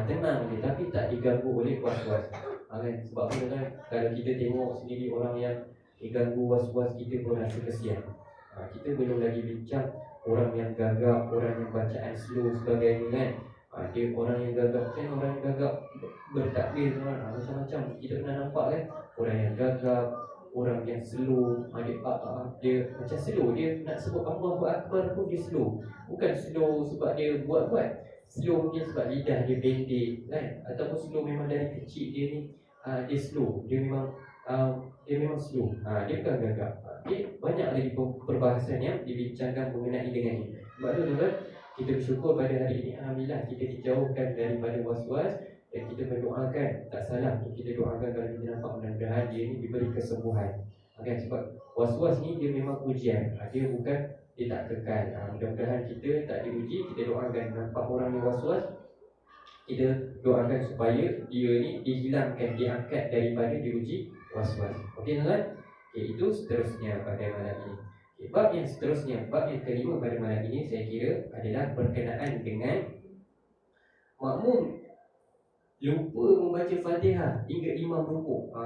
tenang je, tapi tak diganggu oleh was-was. Kan? Sebab apa tuan-tuan? Kalau kita tengok sendiri orang yang diganggu was-was, kita pun rasa kesian. Kita belum lagi bincang orang yang gagap, orang yang bacaan slow sebagainya, kan? Dia orang yang gagap, kan? Orang yang gagap bertakbir, macam-macam kita pernah nampak, kan? Orang yang gagap, orang yang slow, dia macam slow, dia nak sebut Allahu Akbar pun dia slow. Bukan slow sebab dia buat-buat, slow mungkin sebab lidah dia pendek, kan? Ataupun slow memang dari kecil dia ni dia slow, dia memang slow, dia bukan gagap. Banyak lagi perbahasan yang dibincangkan mengenai dengan ini. Sebab tu tuan-tuan, kita bersyukur pada hari ini, alhamdulillah kita dijauhkan daripada was-was. Dan kita mendoakan, tak salah untuk kita doakan kalau kita nampak mudah-mudahan dia ni diberi kesembuhan. Sebab was-was ni dia memang ujian, dia tak kekal. Mudah-mudahan kita tak diuji, kita doakan. Nampak orang ni was-was, kita doakan supaya dia ni dihilangkan, diangkat daripada diuji was-was. Okey tuan-tuan? Itu seterusnya pada malam ini. Bab yang seterusnya, bab yang kelima pada malam ini, saya kira adalah berkenaan dengan makmum lupa membaca Fatihah hingga imam rukuk.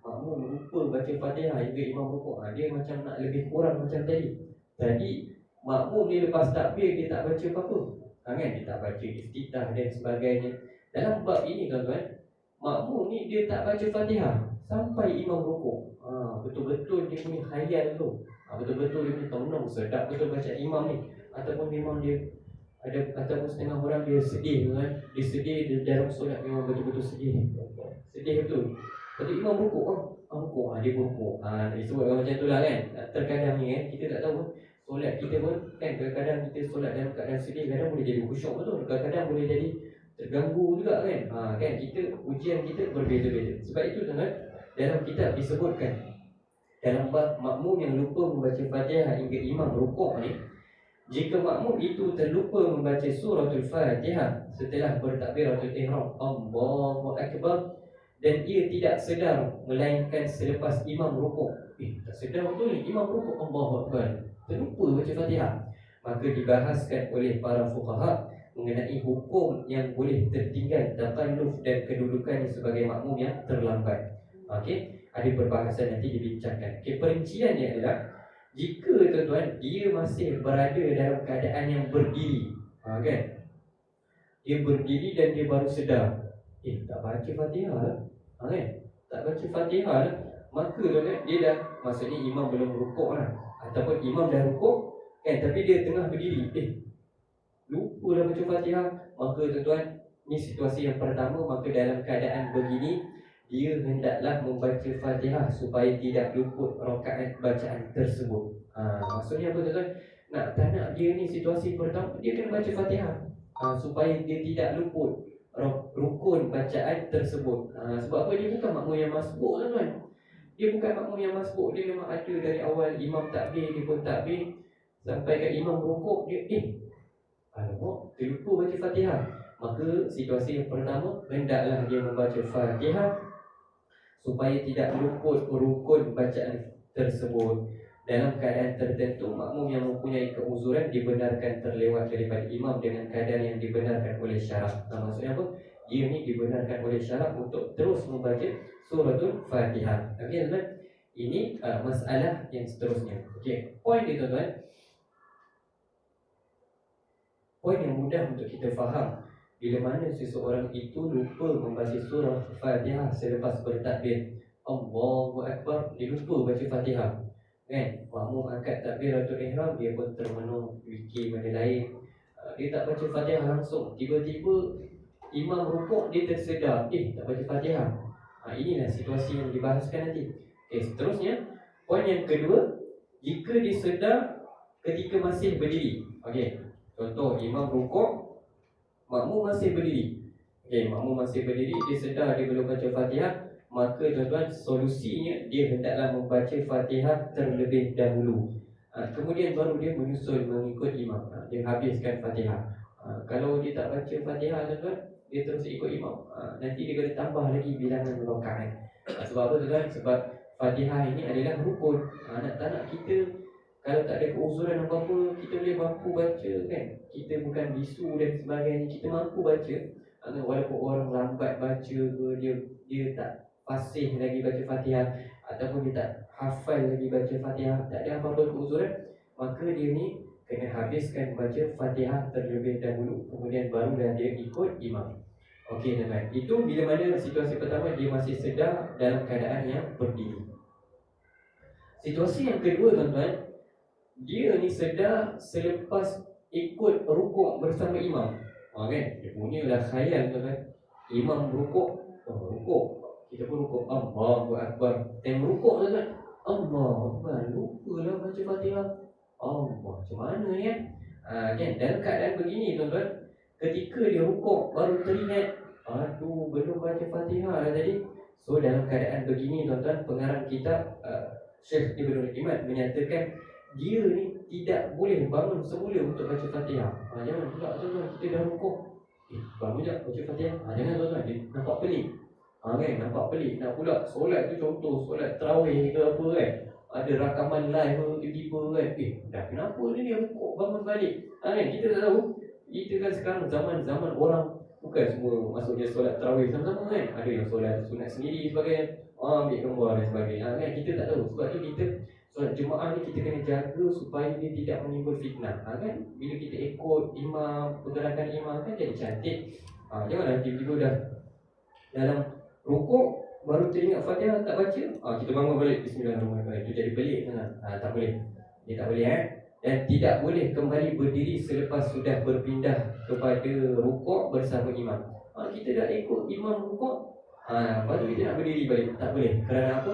Makmum lupa baca Fatihah hingga imam rukuk. Dia macam nak lebih kurang macam tadi. Tadi makmum dia lepas takbir dia tak baca apa-apa. Kan? Dia tak baca iftitah dan sebagainya. Dalam bab ini tuan-tuan, makmum ni dia tak baca Fatihah sampai imam rukuk. Betul-betul dia punya khayal tu. Betul-betul dia punya tenung sedap betul baca imam ni. Ataupun memang dia ataupun setengah orang dia sedih, kan? Dia sedih, dia dalam solat memang betul-betul sedih betul. Lepas imam rukuk, dia rukuk. Dia sebut macam tu lah, kan? Terkadang ni, kan? Kita tak tahu solat kita pun kan kadang-kadang kita solat dalam keadaan sedih, kadang boleh jadi khusyuk betul, kadang-kadang boleh jadi terganggu juga kan. Kan kita ujian kita berbeza-beza. Sebab itu tuan-tuan, dalam kitab disebutkan dalam bab makmum yang lupa membaca Fatihah hingga imam rukuk ni, jika makmum itu terlupa membaca suratul Fatihah setelah bertakbiratul ihram Allahu Akbar dan ia tidak sedar melainkan selepas imam rukuk, tak sedar betul ni imam rukuk Allahu Akbar, terlupa baca Fatihah, maka dibahaskan oleh para fuqaha mengenai hukum yang boleh tertinggal takalluf dan kedudukannya sebagai makmum yang terlambat. Okey, ada perbahasan nanti dibincangkan. Okey, perinciannya adalah jika tuan-tuan dia masih berada dalam keadaan yang berdiri, kan? Dia berdiri dan dia baru sedar, tak baca Fatihah lah, kan? Tak baca Fatihah lah, maka tuan-tuan dia dah, maksudnya imam belum rukuk lah, ataupun imam dah rukuk kan, tapi dia tengah berdiri, lupa dah baca Fatihah, maka tuan-tuan, ni situasi yang pertama. Maka dalam keadaan begini, dia hendaklah membaca Fatihah supaya tidak luput rakaat bacaan tersebut. Maksudnya apa tuan-tuan? Tak nak dia ni situasi pertama, dia kena baca Fatihah supaya dia tidak luput rukun bacaan tersebut. Sebab apa? Dia bukan makmum yang masbuk tuan-tuan. Dia bukan makmum yang masbuk. Dia memang ada dari awal imam takbir, dia pun takbir sampai ke imam rukuk, dia alamak, terlupa baca Fatihah. Maka situasi yang pertama, hendaklah dia membaca Fatihah supaya tidak luput rukun bacaan tersebut. Dalam keadaan tertentu, makmum yang mempunyai keuzuran dibenarkan terlewat daripada imam dengan keadaan yang dibenarkan oleh syarak. Maksudnya apa? Dia ni dibenarkan oleh syarak untuk terus membaca suratul Fatihah. Okey tuan-tuan, ini masalah yang seterusnya. Okey, poin ni tuan-tuan, poin yang mudah untuk kita faham. Bila mana seseorang itu lupa membaca surah Fatihah selepas bertakbir Allahu Akbar, dia lupa baca Fatihah, kan? Makmum angkat takbiratul ihram, dia pun termenung fikir benda lain, dia tak baca Fatihah langsung. Tiba-tiba imam rukuk, dia tersedar, tak baca Fatihah. Inilah situasi yang dibahaskan nanti. Seterusnya, poin yang kedua, jika disedar ketika masih berdiri. Contoh, imam rukuk, makmum masih berdiri. Makmum masih berdiri, dia sedar dia belum baca Fatihah, maka tuan-tuan, solusinya dia hendaklah membaca Fatihah terlebih dahulu. Kemudian baru dia menyusul mengikut imam. Dia habiskan Fatihah. Kalau dia tak baca Fatihah tuan-tuan, dia terus ikut imam, nanti dia kena tambah lagi bilangan rakaat. Sebab apa tuan-tuan? Sebab Fatihah ini adalah rukun. Tak nak kita, kalau tak ada keuzuran apa-apa, kita boleh mampu baca, kan? Kita bukan bisu dan sebagainya, kita mampu baca. Walaupun orang lambat baca ke, dia tak fasih lagi baca Fatihah, ataupun dia tak hafal lagi baca Fatihah, tak ada apa-apa keuzuran, maka dia ni kena habiskan baca Fatihah terlebih dahulu, kemudian barulah dia ikut imam. Okey tuan-tuan, itu bila mana situasi pertama dia masih sedar dalam keadaan yang berdiri. Situasi yang kedua tuan-tuan, dia ni sedar selepas ikut rukuk bersama imam. Kan? Dia punyalah khayal tuan-tuan, imam rukuk, rukuk, kita pun rukuk, Allahu Akbar. Time rukuk tuan-tuan, Allahu Akbar, lupalah baca Fatihah. Allah, macam mana ni kan? Dalam keadaan begini tuan-tuan, ketika dia rukuk baru teringat, aduh, belum baca Fatihah lah tadi. So dalam keadaan begini tuan-tuan, pengarang kitab Syekh Ibnul Imad menyatakan dia ni tidak boleh bangun semula untuk baca Fatihah. Jangan pula tuan-tuan, kita dah rukuk, baru je baca Fatihah. Jangan tuan-tuan, dia nampak pelik. Kan, nampak pelik. Nak pula solat tu, contoh solat tarawih ke apa kan, ada rakaman live ke tiba-tiba kan, dah kenapa ni rukuk bangun balik. Kan, kita tak tahu. Kita kan sekarang zaman orang bukan semua maksudnya solat tarawih sama-sama kan. Ada yang solat sunat sendiri sebagainya, ambil gambar dan sebagainya. Kan, kita tak tahu. Sebab tu kita solat jemaah ni kita kena jaga supaya dia tidak menimbul fitnah. Kan, bila kita ikut imam, pergerakan imam kan jadi cantik. Janganlah tiba-tiba dah dalam rukuk baru teringat Fatihah tak baca, kita bangun balik bismillahirrahmanirrahim. Itu jadi pelik kan? Tak boleh. Dia tak boleh Dan tidak boleh kembali berdiri selepas sudah berpindah kepada rukuk bersama imam. Kita dah ikut imam rukuk, baru kita nak berdiri balik, tak boleh. Kerana apa?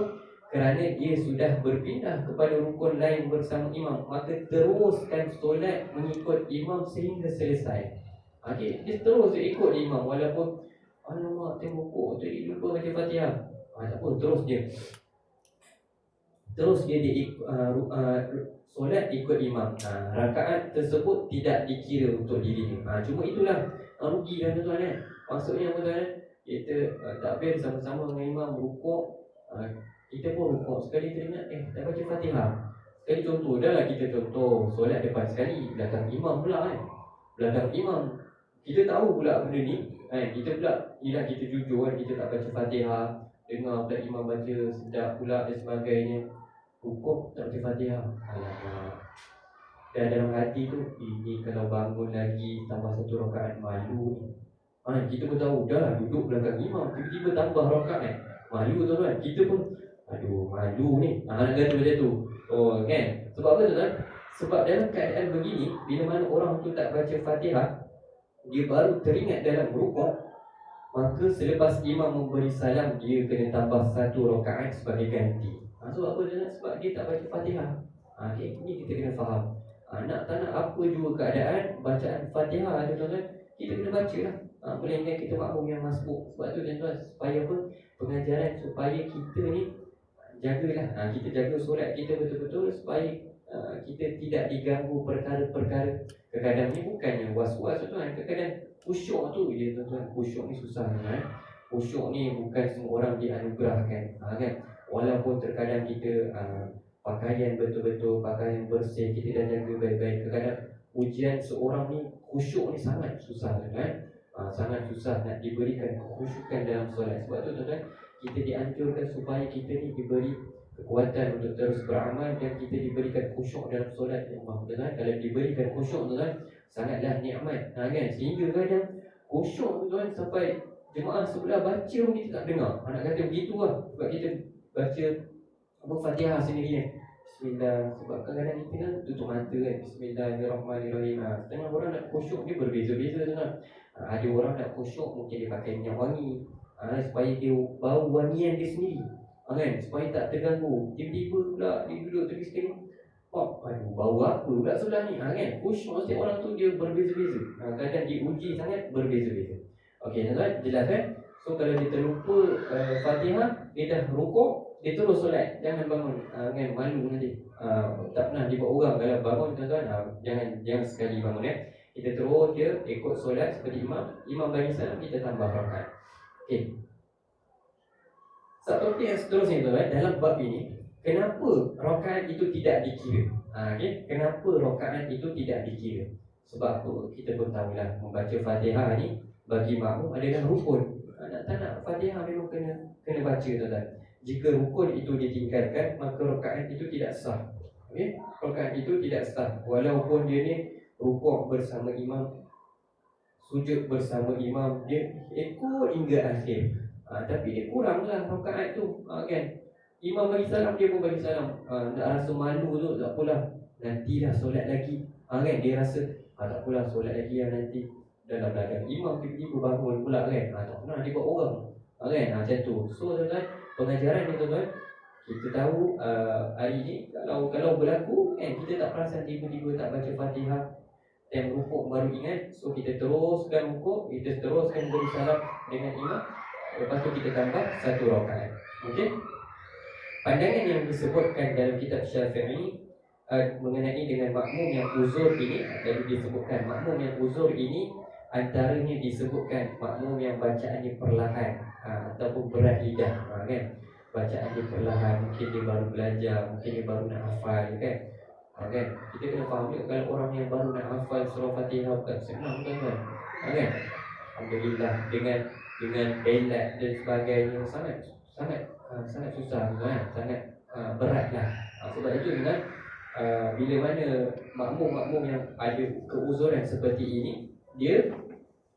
kerana dia sudah berpindah kepada rukun lain bersama imam, maka teruskan solat mengikut imam sehingga selesai. Okey, dia terus dia ikut imam walaupun alamak tengok rukuk tadi lupa baca Fatihah. Tak apa, terus dia solat ikut imam. Rakaat tersebut tidak dikira untuk dirinya. Cuma itulah rugi tuan-tuan kan. Maksudnya apa tuan? Kita takbir sama-sama dengan imam, rukuk, kita pun rukuk sekali teringat tak baca Fatihah. Sekali contoh dah lah, kita contoh solat depan sekali, belakang imam pula kan. Belakang imam kita tahu pula benda ni kan. Kita pula ialah kita jujur kan, kita tak baca Fatihah, dengar pula imam baca sedap pula dan sebagainya, rukuk tak baca Fatihah. Alamak. Dan dalam hati tu, ini kalau bangun lagi tambah satu rakaat malu ni. Kita pun tahu dah lah duduk belakang imam, tiba-tiba tambah rakaat malu tu kan. Kita pun aduh malu ni. Nak kata macam tu. Kan. Sebab apa tuan? Sebab dalam keadaan begini, bila mana orang tu tak baca Fatihah, dia baru teringat dalam rukuk, maka selepas imam memberi salam, dia kena tambah satu rakaat sebagai ganti. Sebab apa tuan? Sebab dia tak baca Fatihah. Ini kita kena faham. Nak tak nak apa juga keadaan, bacaan Fatihah tuan-tuan, kita kena baca lah. Melainkan kita makmum yang masbuk. Sebab tu tuan-tuan, supaya apa? Pengajaran supaya kita ni jagalah, kita jaga solat kita betul-betul supaya kita tidak diganggu perkara-perkara. Kadang-kadang ni bukannya was-was tuan-tuan, kadang-kadang khusyuk tu dia tuan-tuan. Khusyuk ni susah tuan-tuan. Khusyuk ni bukan semua orang dianugerahkan kan. Walaupun terkadang kita pakaian betul-betul, pakaian bersih, kita dah jaga baik-baik, kadang-kadang ujian seorang ni khusyuk ni sangat susah tuan-tuan. Sangat susah nak diberikan kekhusyukan dalam solat. Sebab tu tuan-tuan, kita dianjurkan supaya kita ni diberi kekuatan untuk terus beramal dan kita diberikan khusyuk dalam solat. Tuan-tuan, kalau diberikan khusyuk tuan-tuan, sangatlah nikmat kan. Sehingga kadang khusyuk tuan-tuan sampai jemaah sebelah baca pun kita tak dengar. Nak kata begitu lah. Sebab kita baca Fatihah sendiri kan. Bismillah. Sebab kadang-kadang kita kan tutup mata kan. Bismillahirrahmanirrahim. Setengah orang nak khusyuk dia berbeza-beza tuan-tuan. Ada orang nak khusyuk mungkin dia pakai minyak wangi supaya dia bau wangian dia sendiri kan, supaya tak terganggu. Tiba-tiba pula dia duduk tepi sekali, aduh bau apa pula sebelah ni kan. Khusyuk setiap orang tu dia berbeza-beza. Kadang diuji sangat berbeza-beza. Okey tuan-tuan, jelas kan? So kalau dia terlupa Fatihah, dia dah rukuk, dia terus solat, jangan bangun kan, malu nanti. Tak pernah dibuat orang kalau bangun tuan-tuan, jangan sekali bangun ya. Kita terus dia ikut solat seperti imam bagi salam, kita tambah rakaat. Okey. Satu topik yang seterusnya tuan-tuan, dalam bab ini, kenapa rakaat itu tidak dikira? Okay? Kenapa rakaat itu tidak dikira? Sebab kita pun tahulah, membaca Fatihah ni bagi makmum adalah rukun. Nak tak nak Fatihah memang kena baca tuan-tuan. Jika rukun itu ditinggalkan, maka rakaat itu tidak sah. Okay? Rakaat itu tidak sah walaupun dia ni rukuk bersama imam, sujud bersama imam, dia ikut hingga akhir. Tapi dia kuranglah rakaat tu kan. Imam bagi salam, dia pun bagi salam. Tak rasa malu tu, tak apalah, nantilah solat lagi kan. Dia rasa tak apalah, solat lagi lah nanti. Dalam belakang imam tiba-tiba bangun pula kan. Tak pernah dia buat orang kan. Macam tu. So tuan-tuan, pengajaran ni tuan-tuan, kita tahu hari ni kalau berlaku kan, kita tak perasan tiba-tiba tak baca Fatihah, time rukuk baru ingat. So kita teruskan rukuk, kita teruskan beri salam dengan imam, lepas tu kita tambah satu rakaat. Okey. Pandangan yang disebutkan dalam kitab Syafi'i mengenai dengan makmum yang uzur ini, tadi disebutkan makmum yang uzur ini, antaranya disebutkan makmum yang bacaannya perlahan ataupun berat lidah kan. Bacaannya perlahan, mungkin dia baru belajar, mungkin dia baru nak hafal kan. Kan? Kita kena faham juga kalau orang yang baru nak hafal surah Fatihah bukan senang tuan-tuan. Kan? Alhamdulillah dengan elat dan sebagainya sangat susah kan? Sangat beratlah. Sebab itu dengan bila mana makmum yang ada keuzuran seperti ini, dia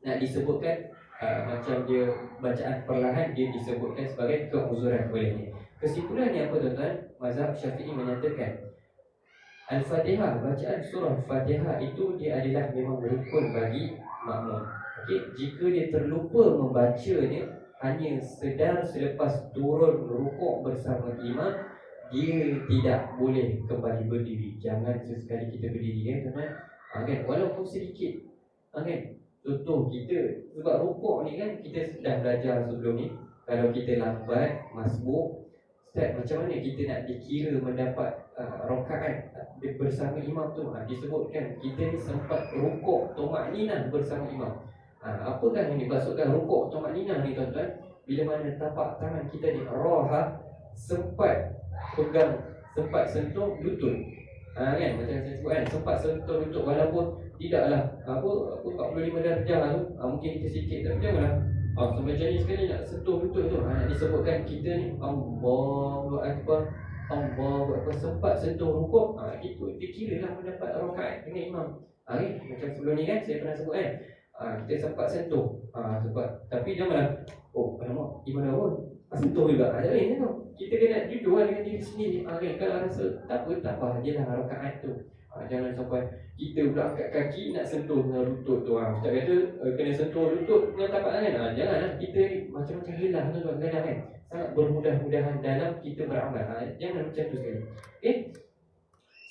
nak disebutkan macam dia bacaan perlahan, dia disebutkan sebagai keuzuran bolehnya. Kesimpulannya apa tuan-tuan? Mazhab Syafi'i menyatakan Al-Fatihah, bacaan surah Fatihah itu dia adalah memang rukun bagi makmum. Okey, jika dia terlupa membacanya, hanya sedar selepas turun rukuk bersama imam, dia tidak boleh kembali berdiri. Jangan sesekali kita berdiri tuan-tuan. Kan? Walaupun sedikit. Kan? Contoh kita, sebab rukuk ni kan kita dah belajar sebelum ni. Kalau kita lambat, masbuk, Ustaz, macam mana kita nak dikira mendapat rakaat bersama imam tu? Disebutkan kita ni sempat rukuk tumakninah bersama imam. Apakah yang dimaksudkan rukuk tumakninah ni tuan-tuan? Bila mana tapak tangan kita ni roha sempat pegang, sempat sentuh lutut. Kan macam saya sebut kan, sempat sentuh lutut walaupun tidaklah 45 darjah tu, mungkin kita sikit tapi janganlah sampai macam ni sekali nak sentuh lutut tu. Nak disebutkan kita ni Allahu Akbar, Allahu Akbar, sempat sentuh rukuk. Itu dikiralah mendapat rakaat dengan imam. Macam sebelum ni kan saya pernah sebut kan, kita sempat sentuh, tapi janganlah alamak gimana pun sentuh juga. Tak boleh tu. Kita kena jujur dengan diri sendiri. Kalau rasa tak apa je lah rakaat tu. Jangan sampai kita pula angkat kaki nak sentuh dengan lutut tu. Ustaz kata kena sentuh lutut dengan tapak tangan. Janganlah. Kita ni macam-macam hilang tu kadang-kadang kan. Sangat bermudah-mudahan dalam kita beramal. Jangan macam tu sekali. Okay.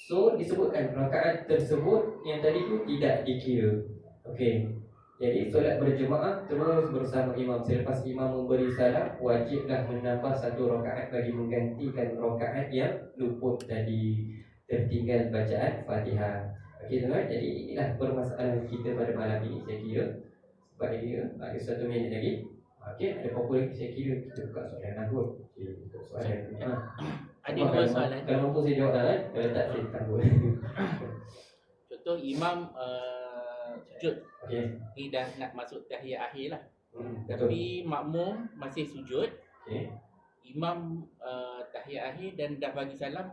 So disebutkan rakaat tersebut yang tadi tu tidak dikira. Okay. Jadi solat berjemaah terus bersama imam. Selepas imam memberi salam, wajiblah menambah satu rakaat bagi menggantikan rakaat yang luput tadi, tertinggal bacaan Fatihah. Okey tuan-tuan, jadi inilah permasalahan kita pada malam ini saya kira. Sebab dia ada 1 minit lagi. Okey, ada apa-apa lagi saya kira kita buka soalan lah kot. Okey, buka soalan. Ada 2 soalan. Kalau mampu saya jawab kan? Kalau tak saya tangguh. Contoh imam sujud. Okey. Dah nak masuk tahiyat akhir lah. Betul. Tapi makmum masih sujud. Okey. Imam tahiyat akhir dan dah bagi salam,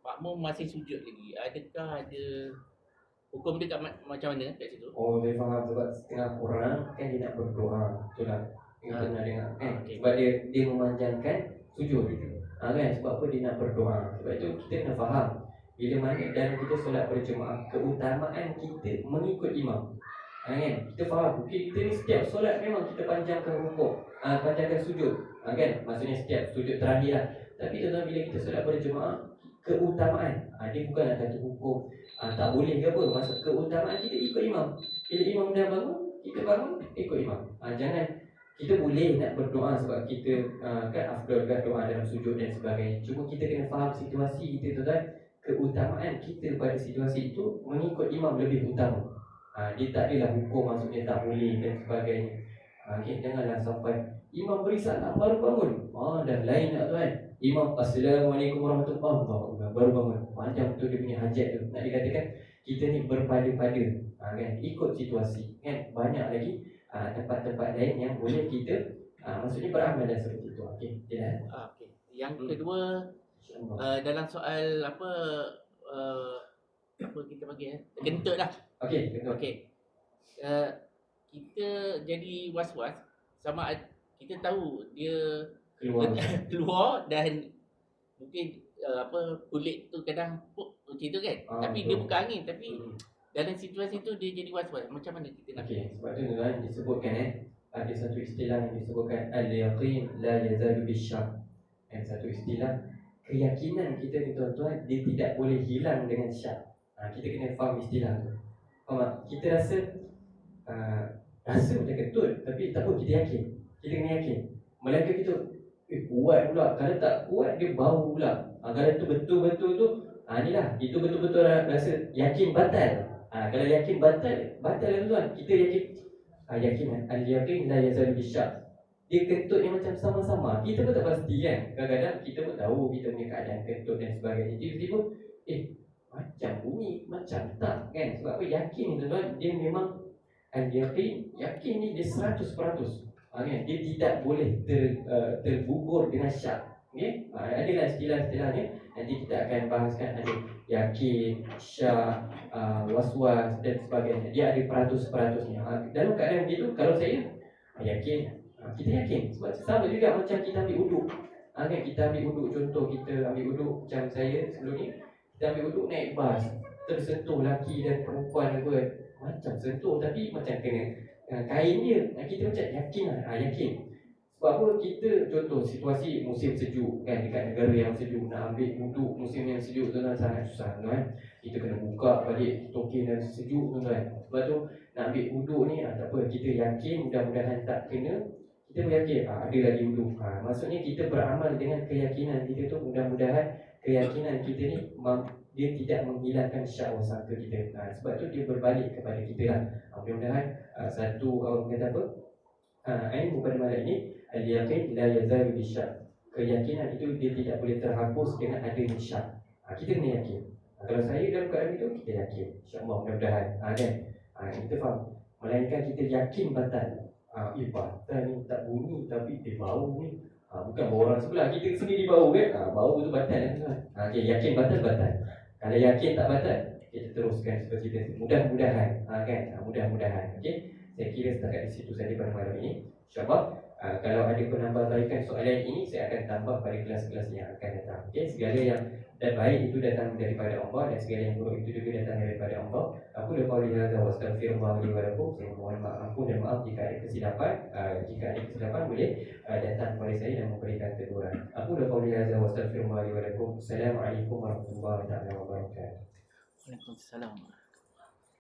makmum masih sujud lagi. Adakah ada hukum dia macam mana kat situ? Saya faham sebab setengah orang kan dia nak berdoa. Betul tak? Kita pernah dengar kan? Okay. Sebab dia memanjangkan sujud. Kan? Sebab apa dia nak berdoa. Sebab itu kita kena faham bila mana dalam kita solat berjemaah, keutamaan kita mengikut imam. Kan? Kita faham, kita ni setiap solat memang kita panjangkan rukuk, panjangkan sujud. Kan? Maksudnya setiap sujud terakhir lah. Tapi tuan-tuan, bila kita solat berjemaah, keutamaan, dia bukanlah satu hukum tak boleh ke apa. Maksud keutamaan kita ikut imam. Bila imam dah bangun, kita bangun ikut imam. Jangan, kita boleh nak berdoa sebab kita kan afdal kan doa dalam sujud dan sebagainya. Cuma kita kena faham situasi kita tuan-tuan. Keutamaan kita pada situasi itu mengikut imam lebih utama. Dia tak adalah hukum maksudnya tak boleh dan sebagainya. Janganlah sampai imam beri salam baru bangun. Dah lain nak tuan. Imam Assalamualaikum warahmatullahi wabarakatuh baru bangun. Macam tu dia punya hajat tu. Nak dikatakan kita ni berpada-pada. Kan? Ikut situasi. Kan? Banyak lagi tempat-tempat lain yang boleh kita maksudnya beramal dan seperti itu. Okey. Okay. Yang kedua, dalam soal apa kita panggil kentut lah. Okey, kentut. Okey. Kita jadi was-was sama kita tahu dia keluar dan mungkin kulit tu kadang macam tu kan. Tapi dia buka angin, tapi dalam situasi tu dia jadi was-was. Macam mana kita nak? Okey, sebab tu tuan disebutkan ada satu istilah yang disebutkan al-yaqin la yazalu bisyak. Satu istilah keyakinan kita ni tuan-tuan, dia tidak boleh hilang dengan syak. Kita kena faham istilah tu. Faham tak? Kita rasa macam ketut, tapi tak apa, kita yakin. Kita kena yakin. Melainkan kita kuat pula. Kalau tak kuat, dia bau pula. Kalau tu betul-betul tu, inilah, itu betul-betul rasa yakin batal. Kalau yakin batal lah tuan. Kita yakin al-yaqin la yazalu bisyak. Dia kentut yang macam sama-sama. Kita pun tak pasti kan. Kadang-kadang kita pun tahu kita punya keadaan kentut dan sebagainya. Tiba-tiba macam bunyi, macam tak kan. Sebab apa? Yakin ni tuan-tuan, dia memang yakin ni dia 100%. Kan? Dia tidak boleh tergugur dengan syak. Okay? Adalah istilah-istilahnya. Nanti kita akan bahaskan ada yakin, syak, was-was dan sebagainya. Dia ada peratus-peratusnya. Dalam keadaan begitu, kalau saya yakin, kita yakin. Sebab sama juga macam kita ambil uduk. Kan? Kita ambil uduk, contoh kita ambil uduk macam saya sebelum ni. Kita ambil uduk naik bas, tersentuh lelaki dan perempuan apa, macam sentuh tapi macam kena kain dia. Kita macam yakin lah, yakin. Sebab apa? Kita contoh situasi musim sejuk kan, dekat negara yang sejuk, nak ambil wuduk musim yang sejuk tu kan sangat susah kan. Kita kena buka balik token yang sejuk tu kan. Sebab tu nak ambil wuduk ni tak apa, kita yakin mudah-mudahan tak kena. Kita beryakin ada lagi wuduk. Maksudnya kita beramal dengan keyakinan kita tu, mudah-mudahan keyakinan kita ni dia tidak menghilangkan syahwat sangka kita. Sebab tu dia berbalik kepada kita lah. Mudah-mudahan satu orang kata apa, ilmu pada malam ini al-yaqin la yazalu bisyak. Keyakinan itu dia tidak boleh terhapus dengan adanya syak. Kita kena yakin. Kalau saya dalam keadaan itu, kita yakin. InsyaAllah mudah-mudahan. Kan? Kita faham. Melainkan kita yakin batal. Batal ni tak bunyi tapi bau ni. Bukan bau orang sebelah, kita sendiri bau kan. Bau tu batal kan. Okay, yakin batal. Kalau yakin tak batal, kita teruskan seperti itu. Mudah-mudahan. Kan? Mudah-mudahan. Okay? Saya kira setakat di situ saja pada malam ini. InsyaAllah kalau ada penambahbaikan soalan ini, saya akan tambah pada kelas-kelas yang akan datang. Okay? Segala yang baik itu datang daripada Allah, dan segala yang buruk itu juga datang daripada Allah. Aku dah qauli hadza wa astaghfirullah li wa lakum. Saya mohon ampun dan maaf jika ada kesilapan. Jika ada kesilapan boleh datang kepada saya dan memberikan teguran. Aku dah qauli hadza wa astaghfirullah li wa lakum. Assalamualaikum warahmatullahi wabarakatuh. Waalaikumsalam.